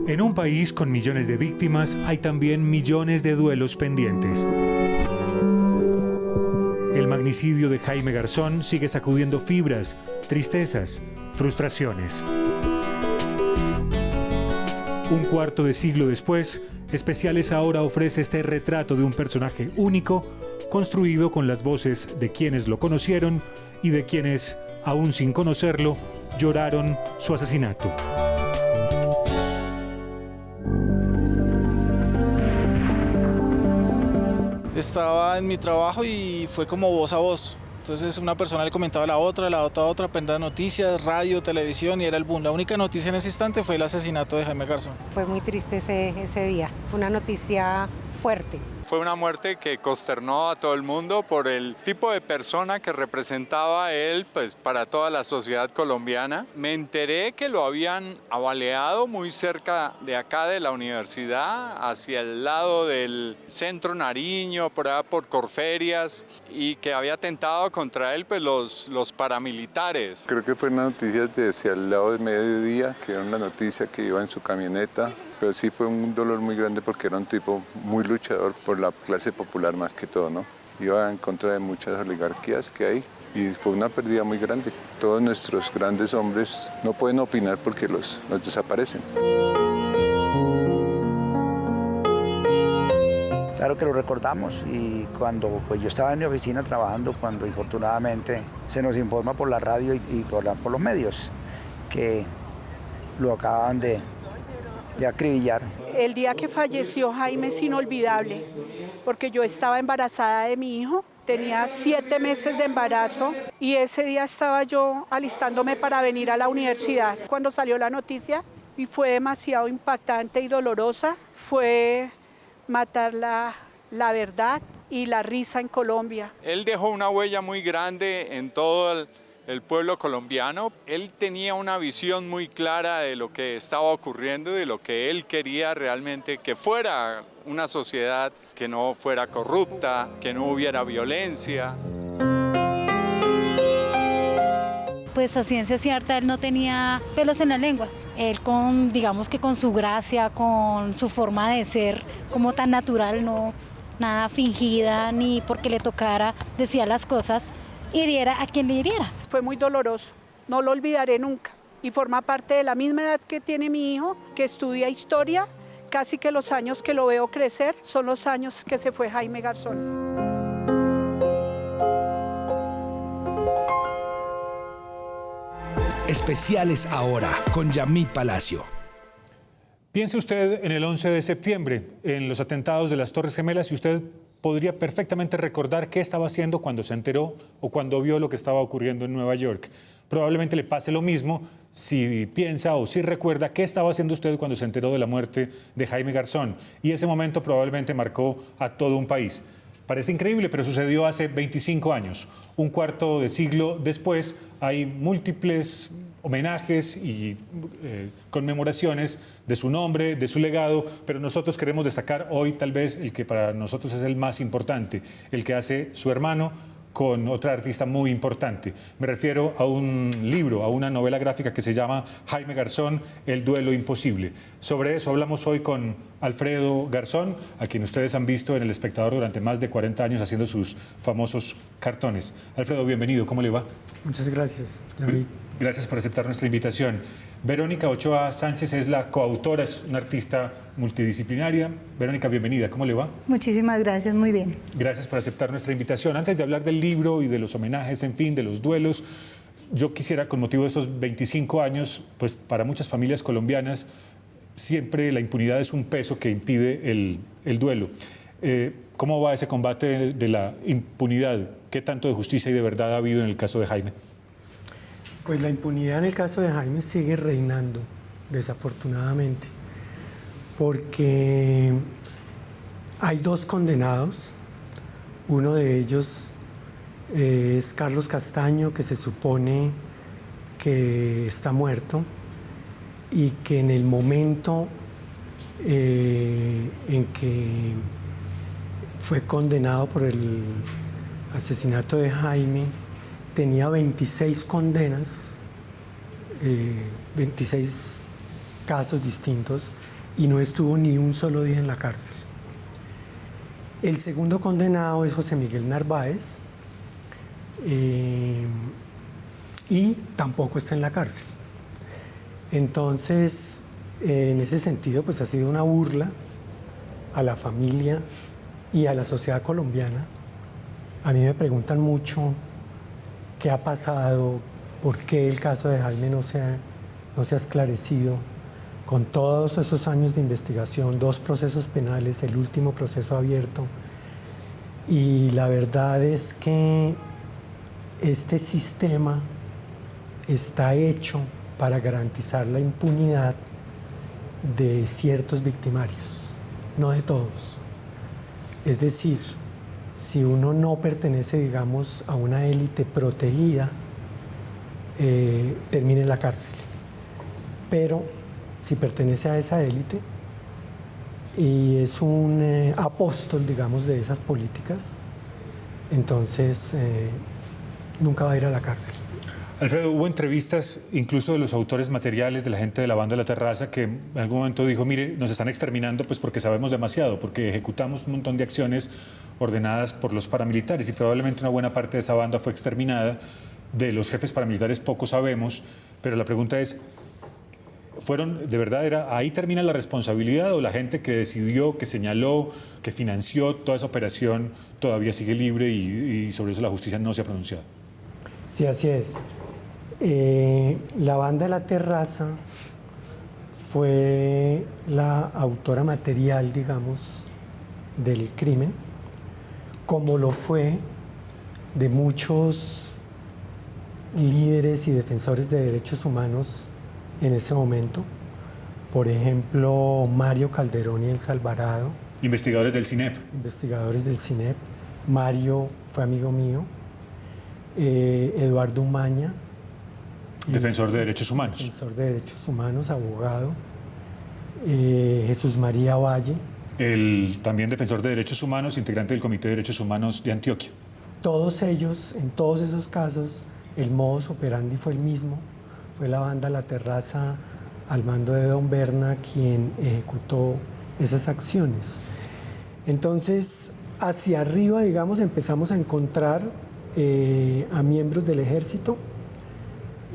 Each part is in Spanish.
En un país con millones de víctimas hay también millones de duelos pendientes. El magnicidio de Jaime Garzón sigue sacudiendo fibras, tristezas, frustraciones. Un cuarto de siglo después, Especiales ahora ofrece este retrato de un personaje único, construido con las voces de quienes lo conocieron y de quienes, aún sin conocerlo, lloraron su asesinato. Estaba en mi trabajo y fue como voz a voz. Entonces una persona le comentaba a la otra, prendía noticias, radio, televisión y era el boom. La única noticia en ese instante fue el asesinato de Jaime Garzón. Fue muy triste ese día, fue una noticia fuerte. Fue una muerte que consternó a todo el mundo por el tipo de persona que representaba él, pues, para toda la sociedad colombiana. Me enteré que lo habían abaleado muy cerca de acá de la universidad, hacia el lado del Centro Nariño, por allá por Corferias, y que había atentado contra él pues, los paramilitares. Creo que fue una noticia de hacia el lado del mediodía, que era una noticia que iba en su camioneta. Pero sí fue un dolor muy grande porque era un tipo muy luchador por la clase popular más que todo, ¿no? Iba en contra de muchas oligarquías que hay y fue una pérdida muy grande. Todos nuestros grandes hombres no pueden opinar porque los desaparecen. Claro que lo recordamos y cuando pues, yo estaba en mi oficina trabajando, cuando infortunadamente se nos informa por la radio y por los medios que lo acaban de acribillar. El día que falleció Jaime es inolvidable, porque yo estaba embarazada de mi hijo, tenía 7 meses de embarazo y ese día estaba yo alistándome para venir a la universidad. Cuando salió la noticia y fue demasiado impactante y dolorosa, fue matar la verdad y la risa en Colombia. Él dejó una huella muy grande en todo el pueblo colombiano. Él tenía una visión muy clara de lo que estaba ocurriendo y de lo que él quería realmente que fuera una sociedad que no fuera corrupta, que no hubiera violencia. Pues a ciencia cierta él no tenía pelos en la lengua. Él digamos que con su gracia, con su forma de ser como tan natural, no nada fingida ni porque le tocara, decía las cosas, hiriera a quien le hiriera. Fue muy doloroso, no lo olvidaré nunca. Y forma parte de la misma edad que tiene mi hijo, que estudia historia. Casi que los años que lo veo crecer son los años que se fue Jaime Garzón. Especiales ahora con Yamit Palacio. Piense usted en el 11 de septiembre, en los atentados de las Torres Gemelas, y usted podría perfectamente recordar qué estaba haciendo cuando se enteró o cuando vio lo que estaba ocurriendo en Nueva York. Probablemente le pase lo mismo si piensa o si recuerda qué estaba haciendo usted cuando se enteró de la muerte de Jaime Garzón. Y ese momento probablemente marcó a todo un país. Parece increíble, pero sucedió hace 25 años. Un cuarto de siglo después hay múltiples homenajes y conmemoraciones de su nombre, de su legado, pero nosotros queremos destacar hoy tal vez el que para nosotros es el más importante, el que hace su hermano con otra artista muy importante. Me refiero a un libro, a una novela gráfica que se llama Jaime Garzón, El duelo imposible. Sobre eso hablamos hoy con Alfredo Garzón, a quien ustedes han visto en El Espectador durante más de 40 años haciendo sus famosos cartones. Alfredo, bienvenido, ¿cómo le va? Muchas gracias, David. Gracias por aceptar nuestra invitación. Verónica Ochoa Sánchez es la coautora, es una artista multidisciplinaria. Verónica, bienvenida, ¿cómo le va? Muchísimas gracias, muy bien. Gracias por aceptar nuestra invitación. Antes de hablar del libro y de los homenajes, en fin, de los duelos, yo quisiera, con motivo de estos 25 años, pues para muchas familias colombianas, siempre la impunidad es un peso que impide el duelo. ¿Cómo va ese combate de la impunidad? ¿Qué tanto de justicia y de verdad ha habido en el caso de Jaime? Pues la impunidad en el caso de Jaime sigue reinando, desafortunadamente, porque hay 2 condenados. Uno de ellos es Carlos Castaño, que se supone que está muerto y que en el momento en que fue condenado por el asesinato de Jaime, tenía 26 condenas, 26 casos distintos y no estuvo ni un solo día en la cárcel. El segundo condenado es José Miguel Narváez, y tampoco está en la cárcel. Entonces, en ese sentido, pues ha sido una burla a la familia y a la sociedad colombiana. A mí me preguntan mucho qué ha pasado, por qué el caso de Jaime no se ha esclarecido. Con todos esos años de investigación, 2 procesos penales, el último proceso abierto. Y la verdad es que este sistema está hecho para garantizar la impunidad de ciertos victimarios, no de todos. Es decir, si uno no pertenece, digamos, a una élite protegida, termina en la cárcel. Pero si pertenece a esa élite y es un apóstol, digamos, de esas políticas, entonces nunca va a ir a la cárcel. Alfredo, hubo entrevistas incluso de los autores materiales, de la gente de la banda La Terraza, que en algún momento dijo, mire, nos están exterminando pues porque sabemos demasiado, porque ejecutamos un montón de acciones ordenadas por los paramilitares y probablemente una buena parte de esa banda fue exterminada. De los jefes paramilitares poco sabemos, pero la pregunta es, ¿fueron, de verdad, ahí termina la responsabilidad o la gente que decidió, que señaló, que financió toda esa operación todavía sigue libre y sobre eso la justicia no se ha pronunciado? Sí, así es. La banda La Terraza fue la autora material, digamos, del crimen, como lo fue de muchos líderes y defensores de derechos humanos en ese momento. Por ejemplo, Mario Calderón y Elsa Alvarado. Investigadores del CINEP. Investigadores del CINEP. Mario fue amigo mío. Eduardo Umaña. Defensor de derechos humanos. Defensor de derechos humanos, abogado. Jesús María Valle. El también defensor de derechos humanos, integrante del Comité de Derechos Humanos de Antioquia. Todos ellos, en todos esos casos, el modus operandi fue el mismo. Fue la banda La Terraza, al mando de Don Berna, quien ejecutó esas acciones. Entonces, hacia arriba, digamos, empezamos a encontrar a miembros del ejército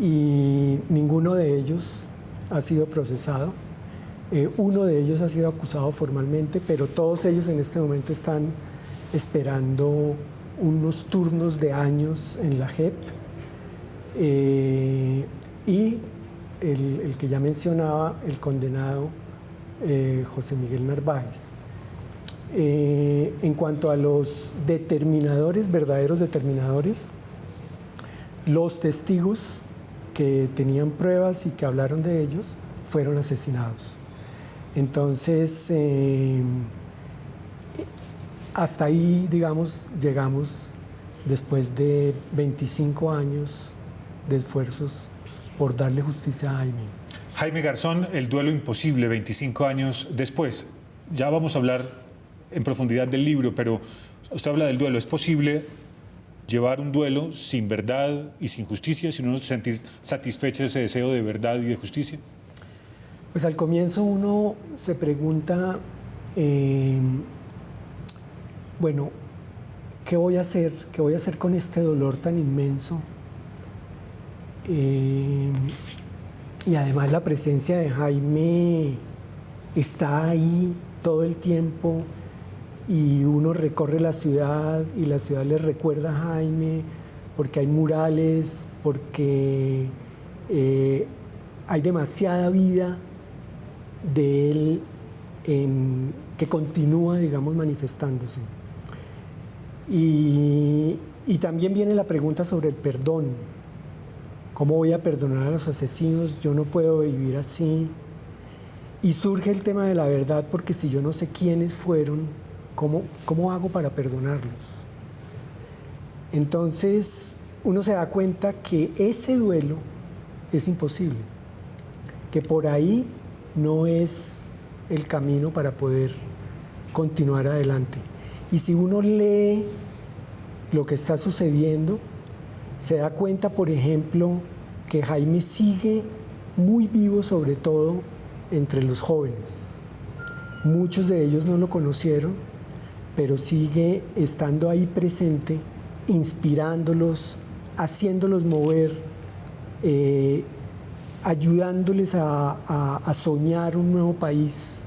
y ninguno de ellos ha sido procesado. Uno de ellos ha sido acusado formalmente, pero todos ellos en este momento están esperando unos turnos de años en la JEP. Y el que ya mencionaba, el condenado José Miguel Narváez. En cuanto a los determinadores, verdaderos determinadores, los testigos que tenían pruebas y que hablaron de ellos fueron asesinados. Entonces, hasta ahí, digamos, llegamos después de 25 años de esfuerzos por darle justicia a Jaime. Jaime Garzón, el duelo imposible 25 años después. Ya vamos a hablar en profundidad del libro, pero usted habla del duelo. ¿Es posible llevar un duelo sin verdad y sin justicia, sin uno sentir satisfecho ese deseo de verdad y de justicia? Pues al comienzo uno se pregunta, bueno, ¿qué voy a hacer? ¿Qué voy a hacer con este dolor tan inmenso? Y además la presencia de Jaime está ahí todo el tiempo y uno recorre la ciudad y la ciudad le recuerda a Jaime porque hay murales, porque hay demasiada vida de él que continúa, digamos, manifestándose. Y también viene la pregunta sobre el perdón. ¿Cómo voy a perdonar a los asesinos? Yo no puedo vivir así. Y surge el tema de la verdad, porque si yo no sé quiénes fueron, ¿cómo hago para perdonarlos? Entonces, uno se da cuenta que ese duelo es imposible, que por ahí no es el camino para poder continuar adelante. Y si uno lee lo que está sucediendo, se da cuenta, por ejemplo, que Jaime sigue muy vivo, sobre todo entre los jóvenes. Muchos de ellos no lo conocieron, pero sigue estando ahí presente, inspirándolos, haciéndolos mover, ayudándoles a soñar un nuevo país.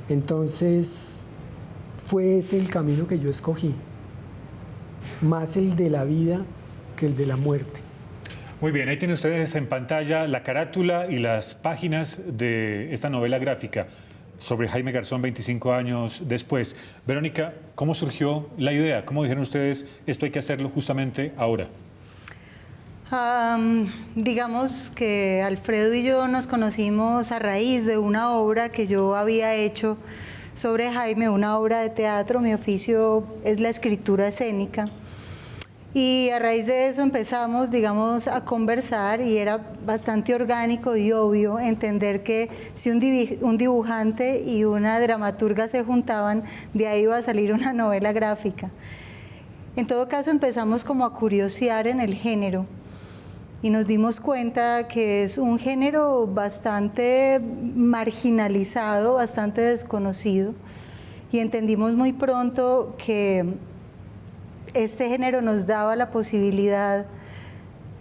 Entonces, fue ese el camino que yo escogí, más el de la vida que el de la muerte. Muy bien, ahí tienen ustedes en pantalla la carátula y las páginas de esta novela gráfica sobre Jaime Garzón 25 años después. Verónica, ¿cómo surgió la idea? ¿Cómo dijeron ustedes, esto hay que hacerlo justamente ahora? Digamos que Alfredo y yo nos conocimos a raíz de una obra que yo había hecho sobre Jaime, una obra de teatro. Mi oficio es la escritura escénica. Y a raíz de eso empezamos, digamos, a conversar y era bastante orgánico y obvio entender que si un dibujante y una dramaturga se juntaban, de ahí iba a salir una novela gráfica. En todo caso empezamos como a curiosear en el género y nos dimos cuenta que es un género bastante marginalizado, bastante desconocido, y entendimos muy pronto que este género nos daba la posibilidad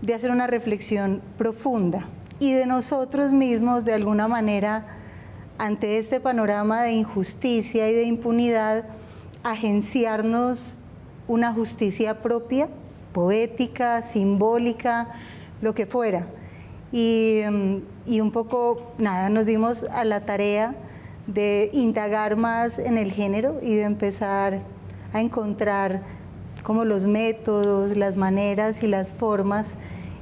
de hacer una reflexión profunda y de nosotros mismos, de alguna manera, ante este panorama de injusticia y de impunidad, agenciarnos una justicia propia, poética, simbólica, lo que fuera. Y un poco, nos dimos a la tarea de indagar más en el género y de empezar a encontrar como los métodos, las maneras y las formas,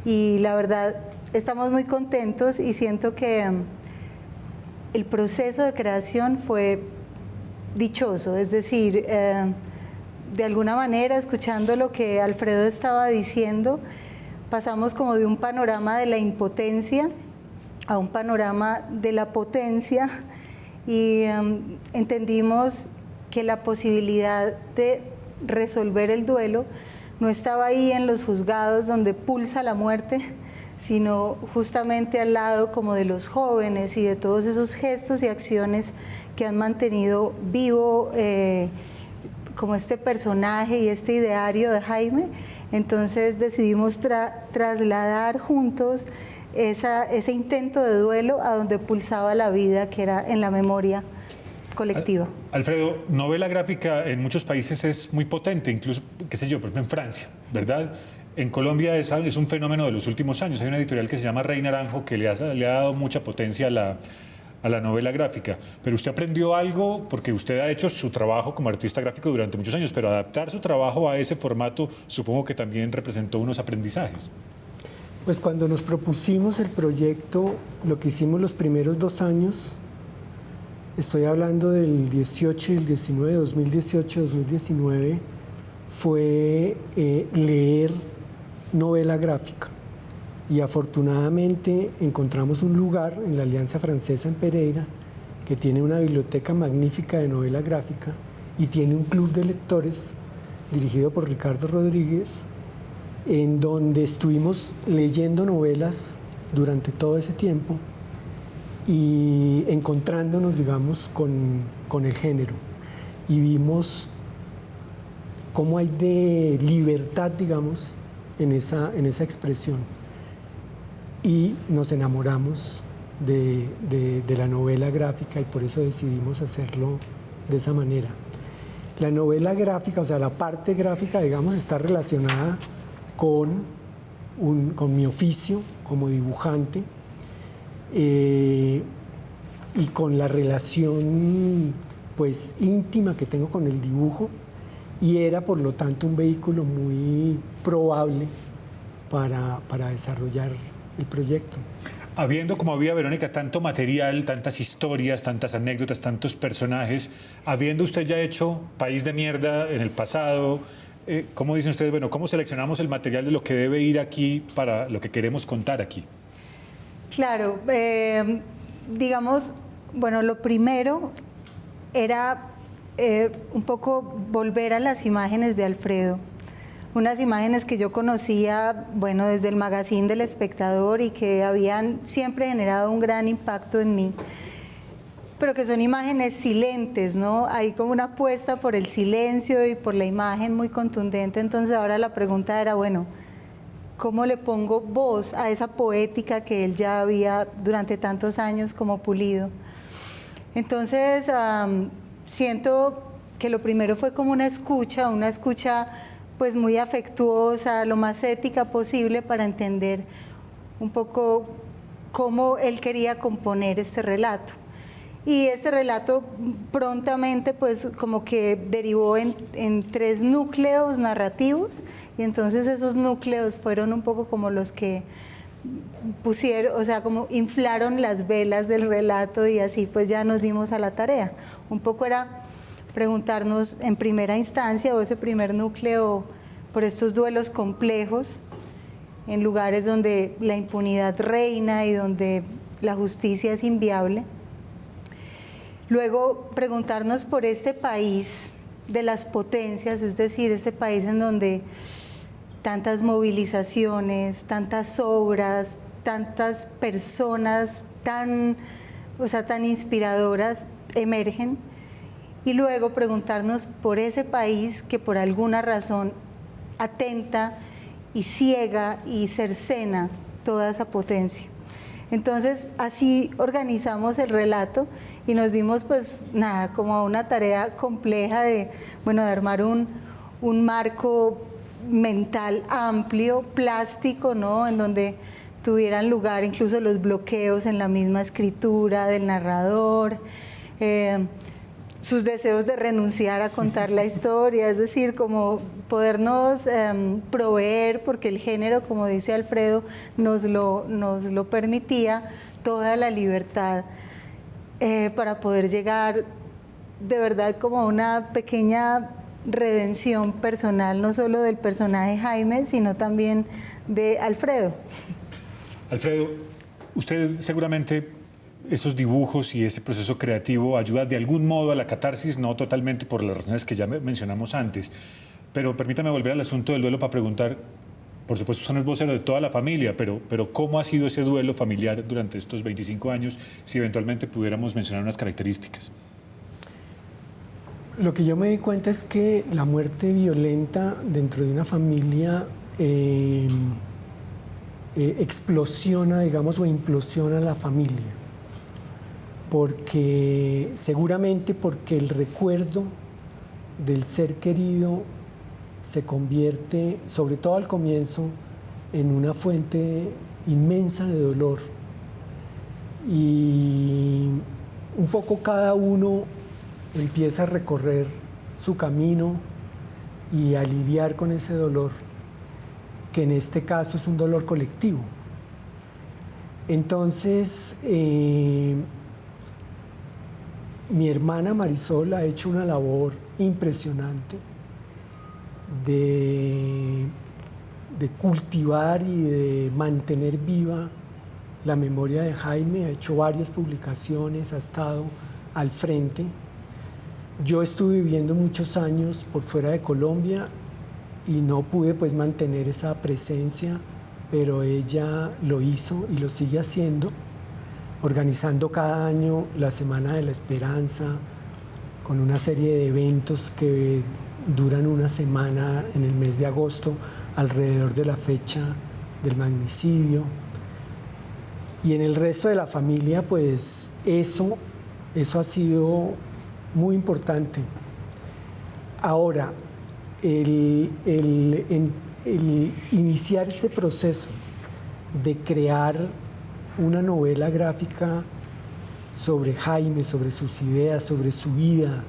y la verdad estamos muy contentos y siento que el proceso de creación fue dichoso, es decir, de alguna manera, escuchando lo que Alfredo estaba diciendo, pasamos como de un panorama de la impotencia a un panorama de la potencia, y entendimos que la posibilidad de resolver el duelo no estaba ahí en los juzgados donde pulsa la muerte, sino justamente al lado como de los jóvenes y de todos esos gestos y acciones que han mantenido vivo como este personaje y este ideario de Jaime. Entonces decidimos trasladar juntos ese intento de duelo a donde pulsaba la vida, que era en la memoria colectiva. Alfredo, novela gráfica en muchos países es muy potente, incluso, qué sé yo, por ejemplo en Francia, ¿verdad? En Colombia es un fenómeno de los últimos años. Hay una editorial que se llama Rey Naranjo que le ha dado mucha potencia a la novela gráfica. Pero usted aprendió algo, porque usted ha hecho su trabajo como artista gráfico durante muchos años, pero adaptar su trabajo a ese formato supongo que también representó unos aprendizajes. Pues cuando nos propusimos el proyecto, lo que hicimos los primeros 2 años, estoy hablando del 18 y el 19, 2018, 2019, fue leer novela gráfica. Y afortunadamente encontramos un lugar en la Alianza Francesa en Pereira que tiene una biblioteca magnífica de novela gráfica y tiene un club de lectores dirigido por Ricardo Rodríguez, en donde estuvimos leyendo novelas durante todo ese tiempo y encontrándonos, digamos, con el género. Y vimos cómo hay de libertad, digamos, en esa expresión. Y nos enamoramos de la novela gráfica y por eso decidimos hacerlo de esa manera. La novela gráfica, o sea, la parte gráfica, digamos, está relacionada con mi oficio como dibujante, y con la relación pues íntima que tengo con el dibujo, y era por lo tanto un vehículo muy probable para desarrollar el proyecto. Habiendo, como había, Verónica, tanto material, tantas historias, tantas anécdotas, tantos personajes, habiendo usted ya hecho País de Mierda en el pasado, ¿cómo dicen ustedes, bueno, cómo seleccionamos el material de lo que debe ir aquí para lo que queremos contar aquí? Claro, digamos, bueno, lo primero era un poco volver a las imágenes de Alfredo, unas imágenes que yo conocía, bueno, desde el magazine del Espectador y que habían siempre generado un gran impacto en mí. pero que son imágenes silentes, ¿no? Hay como una apuesta por el silencio y por la imagen muy contundente. Entonces ahora la pregunta era, bueno, ¿cómo le pongo voz a esa poética que él ya había durante tantos años como pulido? Entonces siento que lo primero fue como una escucha pues muy afectuosa, lo más ética posible para entender un poco cómo él quería componer este relato. Y este relato prontamente pues como que derivó en 3 núcleos narrativos, y entonces esos núcleos fueron un poco como los que pusieron, o sea, como inflaron las velas del relato, y así pues ya nos dimos a la tarea. Un poco era preguntarnos en primera instancia, o ese primer núcleo, por estos duelos complejos en lugares donde la impunidad reina y donde la justicia es inviable. Luego preguntarnos por este país de las potencias, es decir, este país en donde tantas movilizaciones, tantas obras, tantas personas tan inspiradoras emergen. Y luego preguntarnos por ese país que por alguna razón atenta y ciega y cercena toda esa potencia. Entonces así organizamos el relato y nos dimos pues nada, como una tarea compleja de armar un marco mental amplio, plástico, ¿no? En donde tuvieran lugar incluso los bloqueos en la misma escritura del narrador, sus deseos de renunciar a contar la historia, es decir, como podernos proveer, porque el género, como dice Alfredo, nos lo permitía, toda la libertad para poder llegar de verdad como a una pequeña redención personal, no solo del personaje Jaime, sino también de Alfredo. Alfredo, usted seguramente esos dibujos y ese proceso creativo ayuda de algún modo a la catarsis, no totalmente por las razones que ya mencionamos antes, pero permítame volver al asunto del duelo para preguntar, por supuesto usted no es vocero de toda la familia, pero ¿cómo ha sido ese duelo familiar durante estos 25 años, si eventualmente pudiéramos mencionar unas características? Lo que yo me di cuenta es que la muerte violenta dentro de una familia explosiona, digamos, o implosiona la familia. Seguramente porque el recuerdo del ser querido se convierte, sobre todo al comienzo, en una fuente inmensa de dolor. Y un poco cada uno empieza a recorrer su camino y a lidiar con ese dolor, que en este caso es un dolor colectivo. Entonces, mi hermana Marisol ha hecho una labor impresionante de cultivar y de mantener viva la memoria de Jaime. Ha hecho varias publicaciones, ha estado al frente. Yo estuve viviendo muchos años por fuera de Colombia y no pude pues mantener esa presencia, pero ella lo hizo y lo sigue haciendo, organizando cada año la Semana de la Esperanza, con una serie de eventos que duran una semana en el mes de agosto, alrededor de la fecha del magnicidio. Y en el resto de la familia, pues eso ha sido muy importante. Ahora, el iniciar este proceso de crear una novela gráfica sobre Jaime, sobre sus ideas, sobre su vida,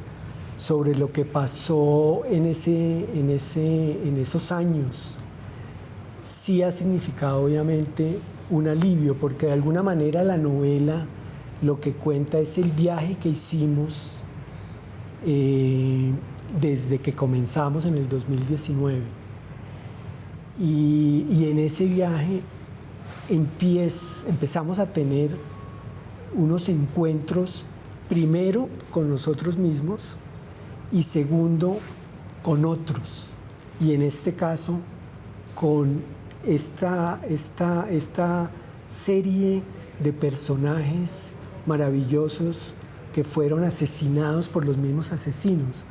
sobre lo que pasó en esos años, sí ha significado obviamente un alivio, porque de alguna manera la novela lo que cuenta es el viaje que hicimos desde que comenzamos en el 2019. Y en ese viaje empezamos a tener unos encuentros, primero con nosotros mismos y segundo con otros. Y en este caso con esta serie de personajes maravillosos que fueron asesinados por los mismos asesinos.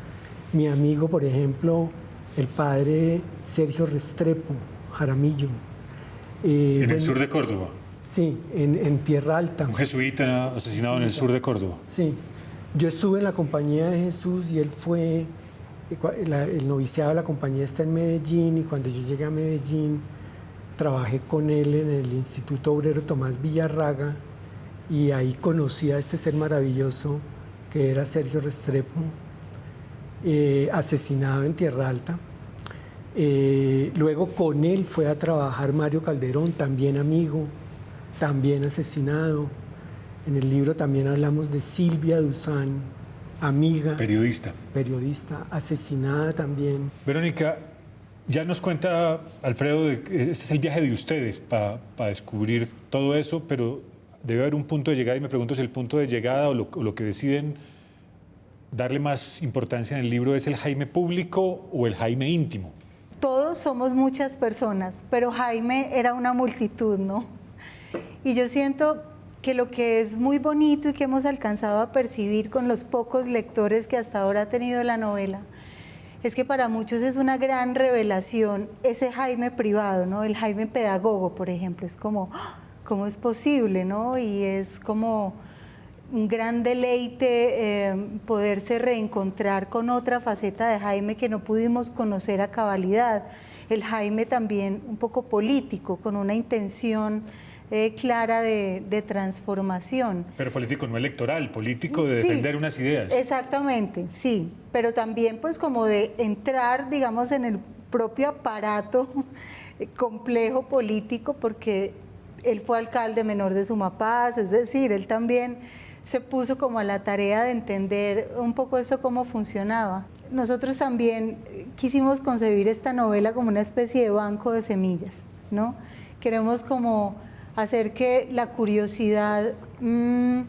Mi amigo, por ejemplo, el padre Sergio Restrepo Jaramillo. En el sur de Córdoba. Sí, en Tierra Alta. Un jesuita asesinado en el sur de Córdoba. Sí. Yo estuve en la Compañía de Jesús y él fue, el noviciado de la compañía está en Medellín, y cuando yo llegué a Medellín trabajé con él en el Instituto Obrero Tomás Villarraga, y ahí conocí a este ser maravilloso que era Sergio Restrepo, asesinado en Tierra Alta. Luego con él fue a trabajar Mario Calderón, también amigo, también asesinado. En el libro también hablamos de Silvia Duzán, amiga. Periodista, asesinada también. Verónica, ya nos cuenta Alfredo, este es el viaje de ustedes para descubrir todo eso, pero debe haber un punto de llegada, y me pregunto si el punto de llegada o lo que deciden darle más importancia en el libro es el Jaime público o el Jaime íntimo. Todos somos muchas personas, pero Jaime era una multitud, ¿no? Y yo siento que lo que es muy bonito y que hemos alcanzado a percibir con los pocos lectores que hasta ahora ha tenido la novela, es que para muchos es una gran revelación ese Jaime privado, ¿no? El Jaime pedagogo, por ejemplo, es como, ¿cómo es posible, no? Y es como un gran deleite poderse reencontrar con otra faceta de Jaime que no pudimos conocer a cabalidad. El Jaime también un poco político, con una intención clara de transformación. Pero político no electoral, político de defender unas ideas. Exactamente, sí, pero también pues como de entrar, digamos, en el propio aparato complejo político, porque él fue alcalde menor de Sumapaz, es decir, él también se puso como a la tarea de entender un poco eso cómo funcionaba. Nosotros también quisimos concebir esta novela como una especie de banco de semillas, ¿no? Queremos como hacer que la curiosidad de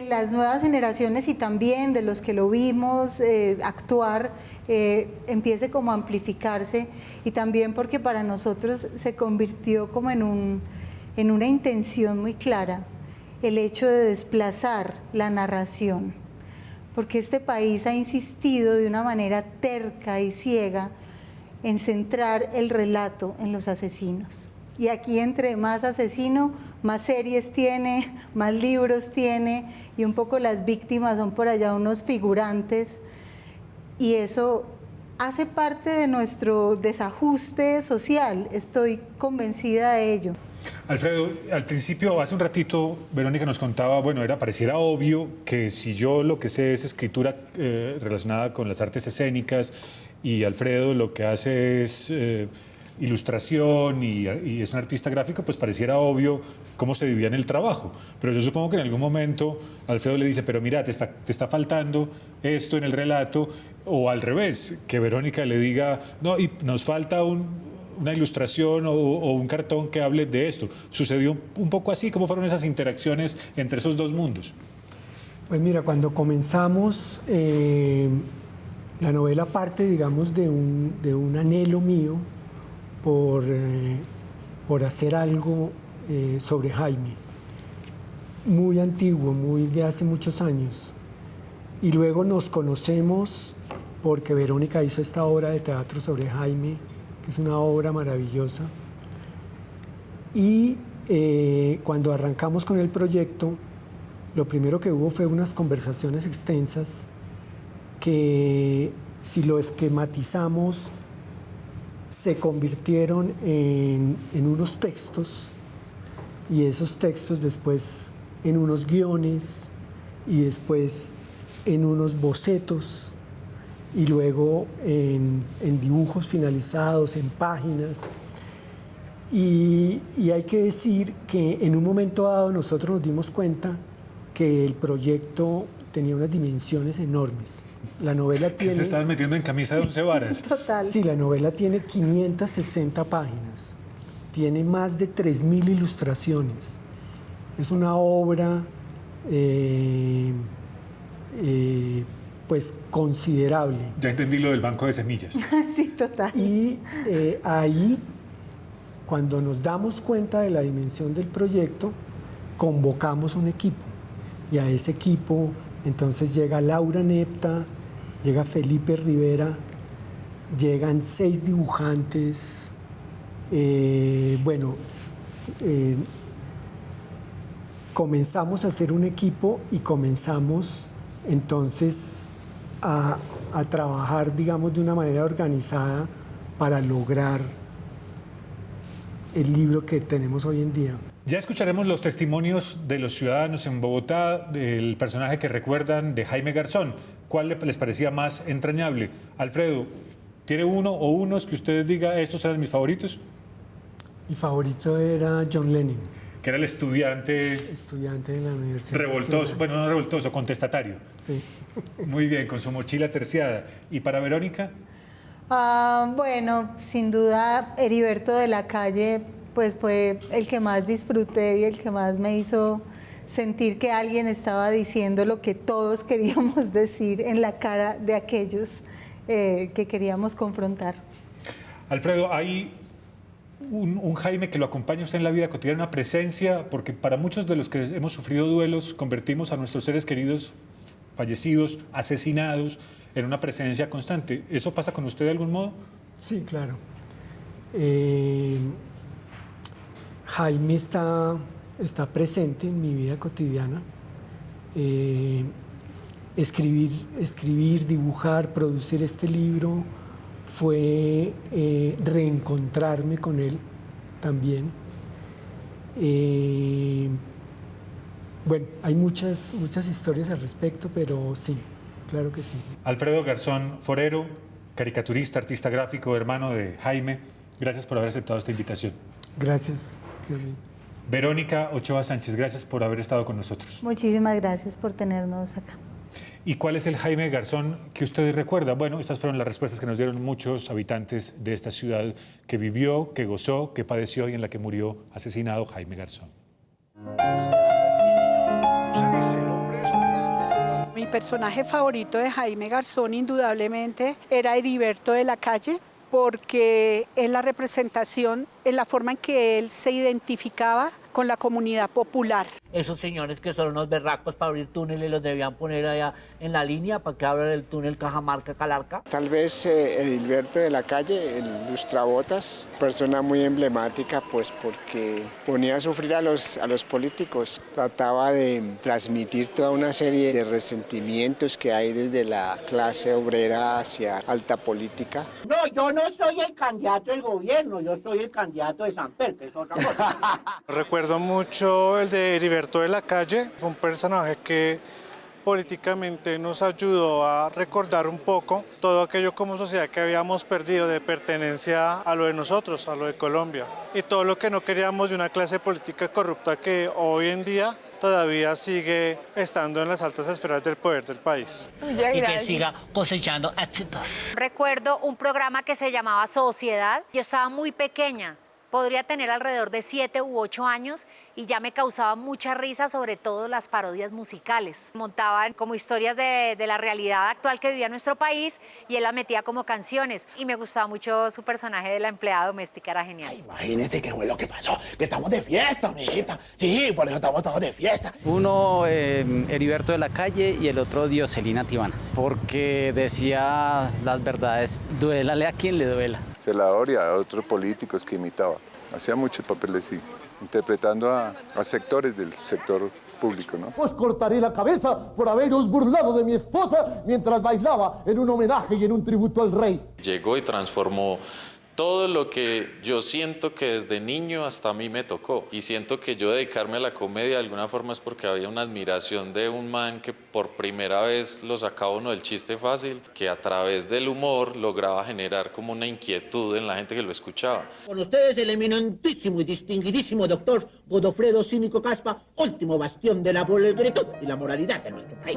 las nuevas generaciones y también de los que lo vimos actuar empiece como a amplificarse, y también porque para nosotros se convirtió como en una intención muy clara el hecho de desplazar la narración, porque este país ha insistido de una manera terca y ciega en centrar el relato en los asesinos. Y aquí entre más asesino, más series tiene, más libros tiene, y un poco las víctimas son por allá unos figurantes, y eso hace parte de nuestro desajuste social, estoy convencida de ello. Alfredo, al principio, hace un ratito, Verónica nos contaba, bueno, pareciera obvio que si yo lo que sé es escritura relacionada con las artes escénicas, y Alfredo lo que hace es ilustración y es un artista gráfico, pues pareciera obvio cómo se dividían el trabajo. Pero yo supongo que en algún momento Alfredo le dice, pero mira, te está faltando esto en el relato, o al revés, que Verónica le diga, no, y nos falta una ilustración o un cartón que hable de esto. ¿Sucedió un poco así? ¿Cómo fueron esas interacciones entre esos dos mundos? Pues mira, cuando comenzamos, la novela parte, digamos, de un anhelo mío por hacer algo sobre Jaime, muy antiguo, muy de hace muchos años. Y luego nos conocemos porque Verónica hizo esta obra de teatro sobre Jaime, que es una obra maravillosa. Y cuando arrancamos con el proyecto, lo primero que hubo fue unas conversaciones extensas que, si lo esquematizamos, se convirtieron en unos textos, y esos textos después en unos guiones, y después en unos bocetos, y luego en dibujos finalizados, en páginas. Y hay que decir que en un momento dado nosotros nos dimos cuenta que el proyecto tenía unas dimensiones enormes. La novela tiene... Se estaban metiendo en camisa de 11 varas. Total. Sí, la novela tiene 560 páginas, tiene más de 3.000 ilustraciones. Es una obra pues considerable. Ya entendí lo del banco de semillas. Sí, total. Y ahí, cuando nos damos cuenta de la dimensión del proyecto, convocamos un equipo. y a ese equipo. Entonces llega Laura Nepta, llega Felipe Rivera, llegan 6 dibujantes. Comenzamos a hacer un equipo y comenzamos entonces a trabajar, digamos, de una manera organizada para lograr el libro que tenemos hoy en día. Ya escucharemos los testimonios de los ciudadanos en Bogotá del personaje que recuerdan de Jaime Garzón. ¿Cuál les parecía más entrañable? Alfredo, ¿tiene uno o unos que ustedes digan, estos eran mis favoritos? Mi favorito era John Lennon. Que era el estudiante... Estudiante de la Universidad Revoltoso, Nacional. bueno, no revoltoso, contestatario. Sí. Muy bien, con su mochila terciada. ¿Y para Verónica? Bueno, sin duda Heriberto de la Calle pues fue el que más disfruté y el que más me hizo sentir que alguien estaba diciendo lo que todos queríamos decir en la cara de aquellos que queríamos confrontar. Alfredo, hay un Jaime que lo acompaña usted en la vida cotidiana, una presencia, porque para muchos de los que hemos sufrido duelos convertimos a nuestros seres queridos fallecidos, asesinados, en una presencia constante. ¿Eso pasa con usted de algún modo? Sí, claro. Jaime está presente en mi vida cotidiana. Escribir, dibujar, producir este libro fue reencontrarme con él también. Bueno, hay muchas historias al respecto, pero sí, claro que sí. Alfredo Garzón Forero, caricaturista, artista gráfico, hermano de Jaime, gracias por haber aceptado esta invitación. Gracias. Verónica Ochoa Sánchez, gracias por haber estado con nosotros. Muchísimas gracias por tenernos acá. ¿Y cuál es el Jaime Garzón que usted recuerda? Bueno, estas fueron las respuestas que nos dieron muchos habitantes de esta ciudad que vivió, que gozó, que padeció y en la que murió asesinado Jaime Garzón. Mi personaje favorito de Jaime Garzón indudablemente era Heriberto de la Calle, porque es la representación, es la forma en que él se identificaba con la comunidad popular. Esos señores que son unos berracos para abrir túneles los debían poner allá en la línea para que abran el túnel Cajamarca-Calarca. Tal vez Heriberto de la Calle, el lustrabotas, persona muy emblemática pues porque ponía a sufrir a los políticos. Trataba de transmitir toda una serie de resentimientos que hay desde la clase obrera hacia alta política. No, yo no soy el candidato del gobierno, yo soy el candidato de Samper, que es otra cosa. Recuerdo mucho el de Heriberto de la Calle, fue un personaje que políticamente nos ayudó a recordar un poco todo aquello como sociedad que habíamos perdido de pertenencia a lo de nosotros, a lo de Colombia, y todo lo que no queríamos de una clase política corrupta que hoy en día todavía sigue estando en las altas esferas del poder del país. Y que siga cosechando éxitos. Recuerdo un programa que se llamaba Sociedad. Yo estaba muy pequeña. Podría tener alrededor de 7 u 8 años y ya me causaba mucha risa, sobre todo las parodias musicales. Montaban como historias de la realidad actual que vivía nuestro país y él las metía como canciones. Y me gustaba mucho su personaje de la empleada doméstica, era genial. Ay, imagínense qué fue lo que pasó, que estamos de fiesta, mijita. Sí, por eso estamos todos de fiesta. Uno, Heriberto de la Calle, y el otro, Dioselina Tibana, porque decía las verdades, duélale a quien le duela. Celador y a otros políticos que imitaba. Hacía muchos papeles, sí, interpretando a sectores del sector público, ¿no? Os cortaré la cabeza por haberos burlado de mi esposa mientras bailaba en un homenaje y en un tributo al rey. Llegó y transformó todo lo que yo siento que desde niño hasta a mí me tocó. Y siento que yo dedicarme a la comedia de alguna forma es porque había una admiración de un man que por primera vez lo sacaba uno del chiste fácil, que a través del humor lograba generar como una inquietud en la gente que lo escuchaba. Con ustedes el eminentísimo y distinguidísimo doctor Godofredo Cínico Caspa, último bastión de la pulcritud y la moralidad de nuestro país.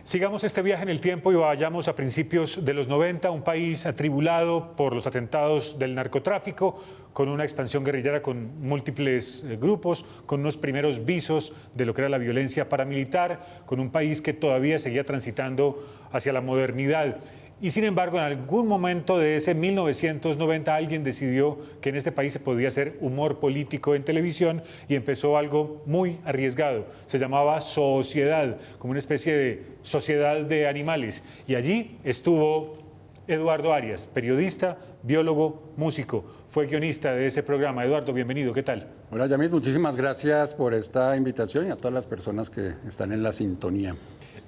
Sigamos este viaje en el tiempo y vayamos a principios de los 90, un país atribulado por los atentados del narcotráfico, con una expansión guerrillera con múltiples grupos, con unos primeros visos de lo que era la violencia paramilitar, con un país que todavía seguía transitando hacia la modernidad. Y sin embargo, en algún momento de ese 1990 alguien decidió que en este país se podía hacer humor político en televisión y empezó algo muy arriesgado. Se llamaba Sociedad, como una especie de sociedad de animales. Y allí estuvo Eduardo Arias, periodista, biólogo, músico. Fue guionista de ese programa. Eduardo, bienvenido. ¿Qué tal? Hola, Yamil. Muchísimas gracias por esta invitación y a todas las personas que están en la sintonía.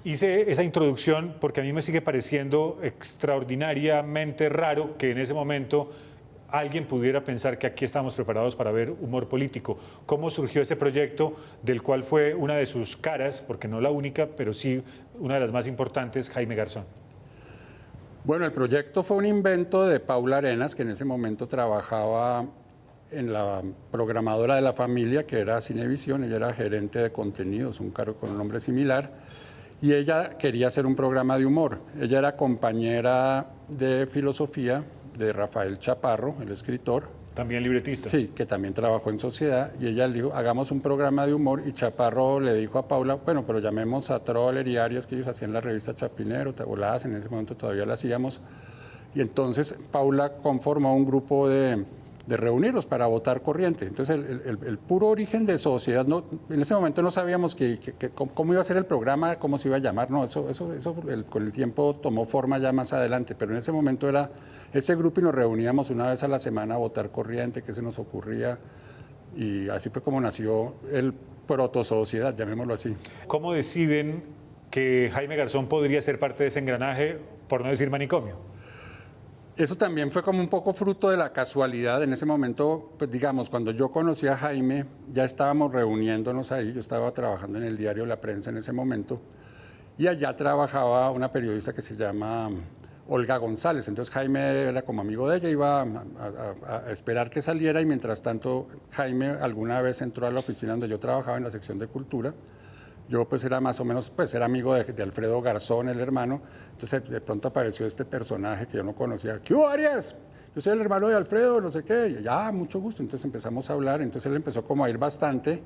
Hice esa introducción porque a mí me sigue pareciendo extraordinariamente raro que en ese momento alguien pudiera pensar que aquí estamos preparados para ver humor político. ¿Cómo surgió ese proyecto del cual fue una de sus caras, porque no la única, pero sí una de las más importantes, Jaime Garzón? Bueno, el proyecto fue un invento de Paula Arenas, que en ese momento trabajaba en la programadora de La Familia, que era Cinevisión. Ella era gerente de contenidos, un cargo con un nombre similar. Y ella quería hacer un programa de humor. Ella era compañera de filosofía de Rafael Chaparro, el escritor. También libretista. Sí, que también trabajó en Sociedad. Y ella le dijo, hagamos un programa de humor. Y Chaparro le dijo a Paula, bueno, pero llamemos a Troller y Arias, que ellos hacían la revista Chapinero, o la hacen, en ese momento todavía la hacíamos. Y entonces Paula conformó un grupo de reunirnos para votar corriente. Entonces, el puro origen de Sociedad, no, en ese momento no sabíamos cómo iba a ser el programa, cómo se iba a llamar, no, eso con el tiempo tomó forma ya más adelante, pero en ese momento era ese grupo y nos reuníamos una vez a la semana a votar corriente, qué se nos ocurría, y así fue como nació el proto-Sociedad, llamémoslo así. ¿Cómo deciden que Jaime Garzón podría ser parte de ese engranaje, por no decir manicomio? Eso también fue como un poco fruto de la casualidad. En ese momento, pues digamos, cuando yo conocí a Jaime, ya estábamos reuniéndonos ahí. Yo estaba trabajando en el diario La Prensa en ese momento. Y allá trabajaba una periodista que se llama Olga González. Entonces Jaime era como amigo de ella, iba a esperar que saliera. Y mientras tanto, Jaime alguna vez entró a la oficina donde yo trabajaba en la sección de cultura. Yo pues era más o menos, pues era amigo de Alfredo Garzón, el hermano. Entonces de pronto apareció este personaje que yo no conocía. ¿Qué hubo, Arias? Yo soy el hermano de Alfredo, no sé qué. Y ya, mucho gusto. Entonces empezamos a hablar. Entonces él empezó como a ir bastante.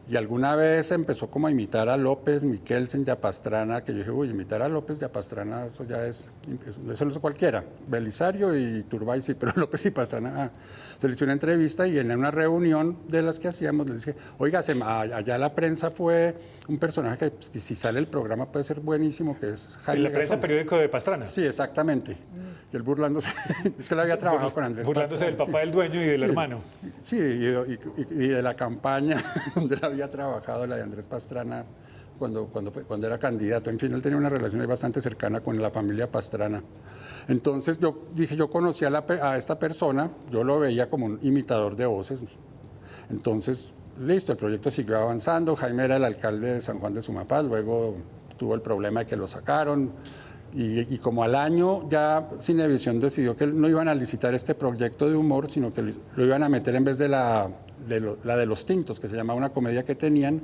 Y alguna vez empezó como a imitar a López, Mikkelsen, Yapastrana, que yo dije, uy, imitar a López, Yapastrana, eso ya eso no es cualquiera. Belisario y Turbay sí, pero López y Pastrana, se le hizo una entrevista y en una reunión de las que hacíamos les dije, oiga, allá la prensa fue un personaje que pues, si sale el programa puede ser buenísimo, que es Jaime. ¿En la prensa periódico de Pastrana? Sí, exactamente. Y él burlándose, es que él había trabajado con Andrés burlándose Pastrana, del papá del dueño y del hermano. Sí, y de la campaña donde él había trabajado, la de Andrés Pastrana, cuando era candidato. En fin, él tenía una relación bastante cercana con la familia Pastrana. Entonces yo dije, yo conocí a esta persona, yo lo veía como un imitador de voces. Entonces, listo, el proyecto siguió avanzando. Jaime era el alcalde de San Juan de Sumapaz, luego tuvo el problema de que lo sacaron. Y como al año ya Cinevisión decidió que no iban a licitar este proyecto de humor, sino que lo iban a meter en vez de la de Los Tintos, que se llamaba una comedia que tenían.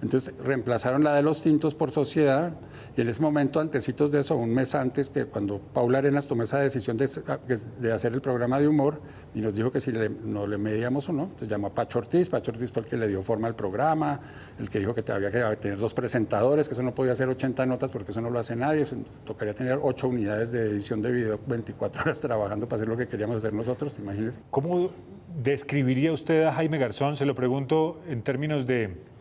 Entonces reemplazaron la de Los Tintos por Sociedad y en ese momento, antecitos de eso, un mes antes, que cuando Paula Arenas tomó esa decisión de hacer el programa de humor y nos dijo que si no le medíamos o no, se llamó a Pacho Ortiz. Pacho Ortiz fue el que le dio forma al programa, el que dijo que había que tener 2 presentadores, que eso no podía hacer 80 notas porque eso no lo hace nadie, eso tocaría tener 8 unidades de edición de video 24 horas trabajando para hacer lo que queríamos hacer nosotros, imagínense. ¿Cómo describiría usted a Jaime Garzón? Se lo pregunto en términos de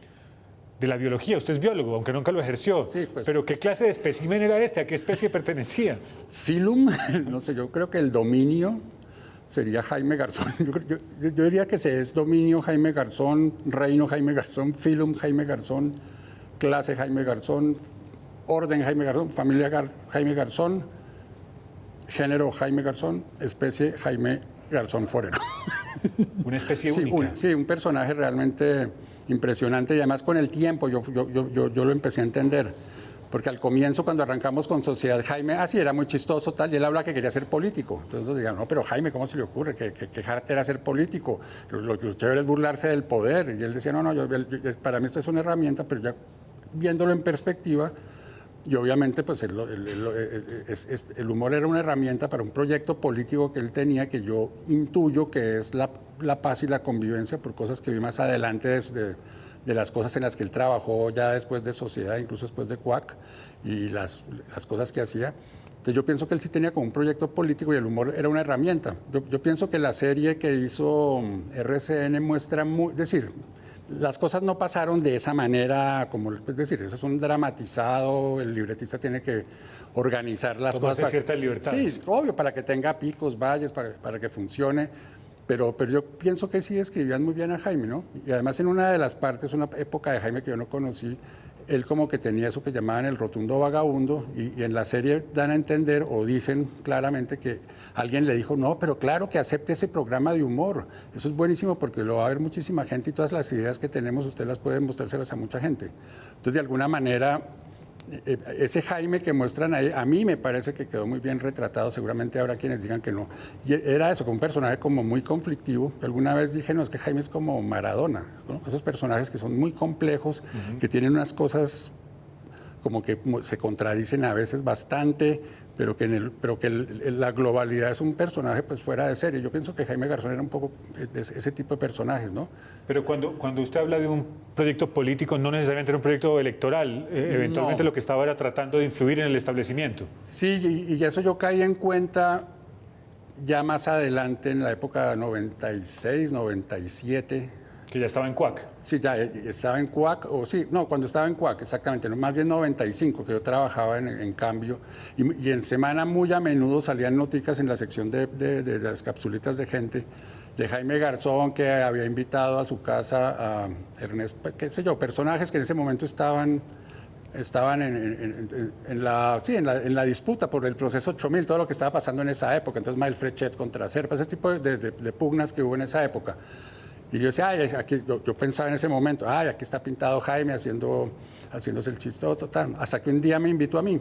la biología. Usted es biólogo, aunque nunca lo ejerció. Sí, pues, pero ¿qué clase de espécimen era este? ¿A qué especie pertenecía? Filum, no sé, yo creo que el dominio sería Jaime Garzón. Yo diría que es dominio Jaime Garzón, reino Jaime Garzón, filum Jaime Garzón, clase Jaime Garzón, orden Jaime Garzón, familia Jaime Garzón, género Jaime Garzón, especie Jaime Garzón forero. Una especie única. Sí, un personaje realmente impresionante y además con el tiempo yo lo empecé a entender. Porque al comienzo, cuando arrancamos con Sociedad, Jaime, así era muy chistoso, tal, y él hablaba que quería ser político. Entonces nos dijeron, no, pero Jaime, ¿cómo se le ocurre? ¿Qué jarte era ser político? Lo chévere es burlarse del poder. Y él decía, no, para mí esta es una herramienta, pero ya viéndolo en perspectiva, y obviamente pues el humor era una herramienta para un proyecto político que él tenía, que yo intuyo que es la paz y la convivencia, por cosas que vi más adelante de las cosas en las que él trabajó ya después de Sociedad, incluso después de CUAC, y las cosas que hacía. Entonces yo pienso que él sí tenía como un proyecto político y el humor era una herramienta. Yo pienso que la serie que hizo RCN muestra, es decir, las cosas no pasaron de esa manera, como, es decir, eso es un dramatizado, el libretista tiene que organizar las Tomarse cosas. ciertas libertades. Sí, obvio, para que tenga picos, valles, para que funcione. Pero yo pienso que sí describían muy bien a Jaime, ¿no? Y además en una de las partes, una época de Jaime que yo no conocí, él como que tenía eso que llamaban el rotundo vagabundo y en la serie dan a entender o dicen claramente que alguien le dijo, no, pero claro que acepte ese programa de humor. Eso es buenísimo porque lo va a ver muchísima gente y todas las ideas que tenemos usted las puede mostrárselas a mucha gente. Entonces, de alguna manera, ese Jaime que muestran ahí, a mí me parece que quedó muy bien retratado, seguramente habrá quienes digan que no. Y era eso, como un personaje como muy conflictivo. Alguna vez dije, no, es que Jaime es como Maradona, ¿no? Esos personajes que son muy complejos, que tienen unas cosas como que se contradicen a veces bastante, pero que, la globalidad es un personaje pues fuera de serie. Yo pienso que Jaime Garzón era un poco de ese tipo de personajes, ¿no? Pero cuando usted habla de un proyecto político, no necesariamente era un proyecto electoral, eventualmente No. lo que estaba era tratando de influir en el establecimiento. Sí, y eso yo caí en cuenta ya más adelante, en la época 96, 97. Que ya estaba en CUAC. Sí, ya estaba en CUAC, cuando estaba en CUAC, exactamente, más bien 95, que yo trabajaba en Cambio, y en semana muy a menudo salían noticias en la sección de las capsulitas de gente, de Jaime Garzón, que había invitado a su casa a Ernesto, qué sé yo, personajes que en ese momento estaban en la disputa por el proceso 8000, todo lo que estaba pasando en esa época, entonces Mael Frechet contra Serpa, ese tipo de pugnas que hubo en esa época. Y yo decía, yo pensaba en ese momento, aquí está pintado Jaime haciéndose el chistoso, hasta que un día me invitó a mí.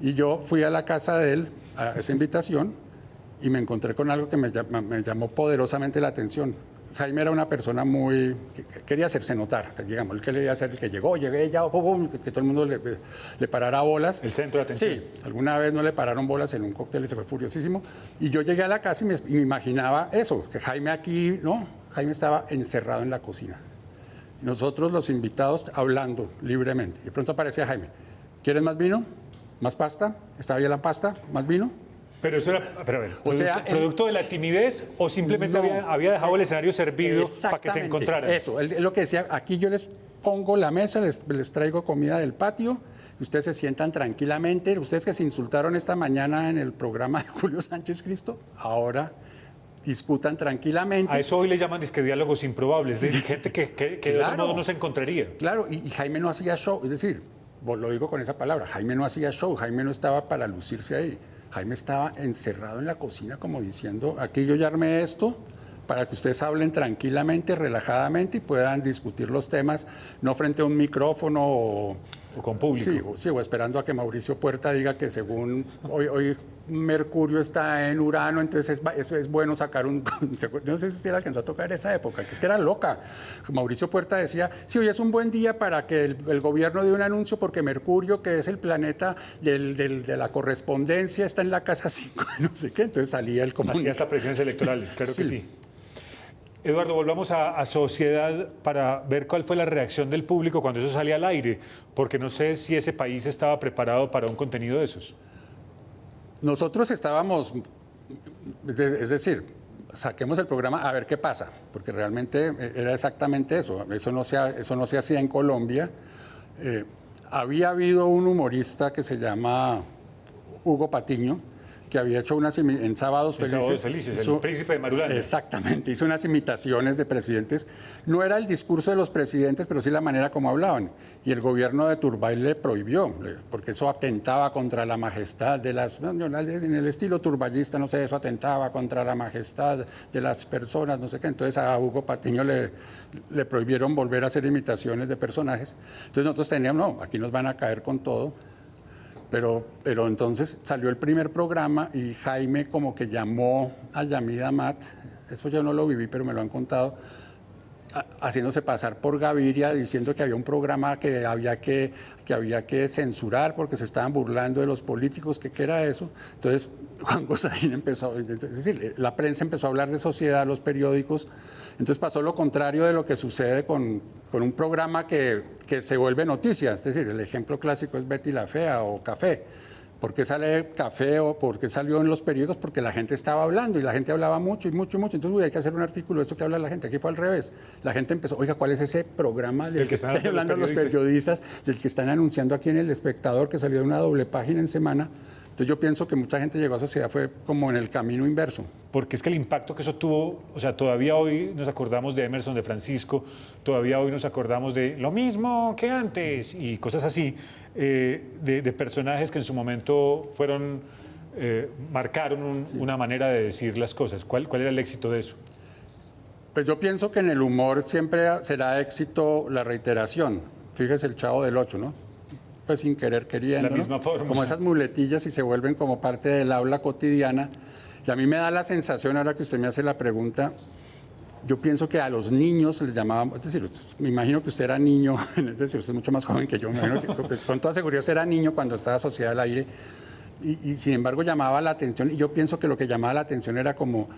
Y yo fui a la casa de él, a esa invitación, y me encontré con algo que me llamó poderosamente la atención. Jaime era una persona que quería hacerse notar, digamos, él quería ser el que llegué ya, que todo el mundo le parara bolas. El centro de atención. Sí, alguna vez no le pararon bolas en un cóctel y se fue furiosísimo. Y yo llegué a la casa y me imaginaba eso, que Jaime aquí, no, Jaime estaba encerrado en la cocina. Nosotros los invitados hablando libremente. De pronto aparecía Jaime, ¿quieres más vino? ¿Más pasta? ¿Está bien la pasta? ¿Más vino? Pero eso era, ¿producto de la timidez o simplemente No. había dejado el escenario servido para que se encontraran? Eso, él lo que decía, aquí yo les pongo la mesa, les traigo comida del patio, y ustedes se sientan tranquilamente. Ustedes que se insultaron esta mañana en el programa de Julio Sánchez Cristo, ahora discutan tranquilamente. A eso hoy le llaman diálogos improbables, Sí. de gente que de otro modo no se encontraría. Claro, y Jaime no hacía show, es decir, lo digo con esa palabra, Jaime no hacía show, Jaime no estaba para lucirse ahí. Jaime estaba encerrado en la cocina como diciendo, aquí yo ya armé esto para que ustedes hablen tranquilamente, relajadamente y puedan discutir los temas, no frente a un micrófono o con público. Sí, o esperando a que Mauricio Puerta diga que según hoy Mercurio está en Urano, entonces es bueno sacar un... No sé si usted alcanzó a tocar esa época, que es que era loca. Mauricio Puerta decía, sí, hoy es un buen día para que el gobierno dé un anuncio porque Mercurio, que es el planeta de la correspondencia, está en la casa 5, no sé qué, entonces salía el comunicado. Hacía hasta presiones electorales, claro Sí. que sí. Eduardo, volvamos a Sociedad para ver cuál fue la reacción del público cuando eso salía al aire, porque no sé si ese país estaba preparado para un contenido de esos. Nosotros estábamos, es decir, saquemos el programa a ver qué pasa, porque realmente era exactamente eso. Eso no se hacía en Colombia. Había habido un humorista que se llama Hugo Patiño, que había hecho en Sábados Felices. El príncipe de Marulandia. Exactamente, hizo unas imitaciones de presidentes. No era el discurso de los presidentes, pero sí la manera como hablaban. Y el gobierno de Turbay le prohibió, porque eso atentaba contra la majestad de las... En el estilo turbayista, no sé, eso atentaba contra la majestad de las personas, no sé qué. Entonces a Hugo Patiño le prohibieron volver a hacer imitaciones de personajes. Entonces nosotros teníamos, aquí nos van a caer con todo. Pero entonces salió el primer programa y Jaime como que llamó a Yamid Amat, eso yo no lo viví, pero me lo han contado, haciéndose pasar por Gaviria, diciendo que había un programa que había que censurar porque se estaban burlando de los políticos, que era eso. Entonces Juan Gosaín empezó, es decir, la prensa empezó a hablar de Sociedad, los periódicos. Entonces pasó lo contrario de lo que sucede con un programa que se vuelve noticia. Es decir, el ejemplo clásico es Betty la Fea o Café. ¿Por qué sale Café o por qué salió en los periódicos? Porque la gente estaba hablando y la gente hablaba mucho y mucho y mucho. Entonces, hay que hacer un artículo de esto que habla la gente. Aquí fue al revés. La gente empezó, oiga, ¿cuál es ese programa del que están hablando los periodistas, del que están anunciando aquí en El Espectador, que salió de una doble página en semana? Entonces yo pienso que mucha gente llegó a Sociedad fue como en el camino inverso. Porque es que el impacto que eso tuvo, o sea, todavía hoy nos acordamos de Emerson, de Francisco, todavía hoy nos acordamos de lo mismo que antes y cosas así, de personajes que en su momento fueron, marcaron una manera de decir las cosas. ¿Cuál era el éxito de eso? Pues yo pienso que en el humor siempre será éxito la reiteración. Fíjese el Chavo del Ocho, ¿no? Pues sin querer queriendo, la misma forma. Como esas muletillas y se vuelven como parte del aula cotidiana. Y a mí me da la sensación, ahora que usted me hace la pregunta, yo pienso que a los niños les llamábamos, es decir, me imagino que usted era niño, es decir, usted es mucho más joven que yo, me imagino que con toda seguridad usted era niño cuando estaba Sociedad al Aire, y sin embargo llamaba la atención, y yo pienso que lo que llamaba la atención era como,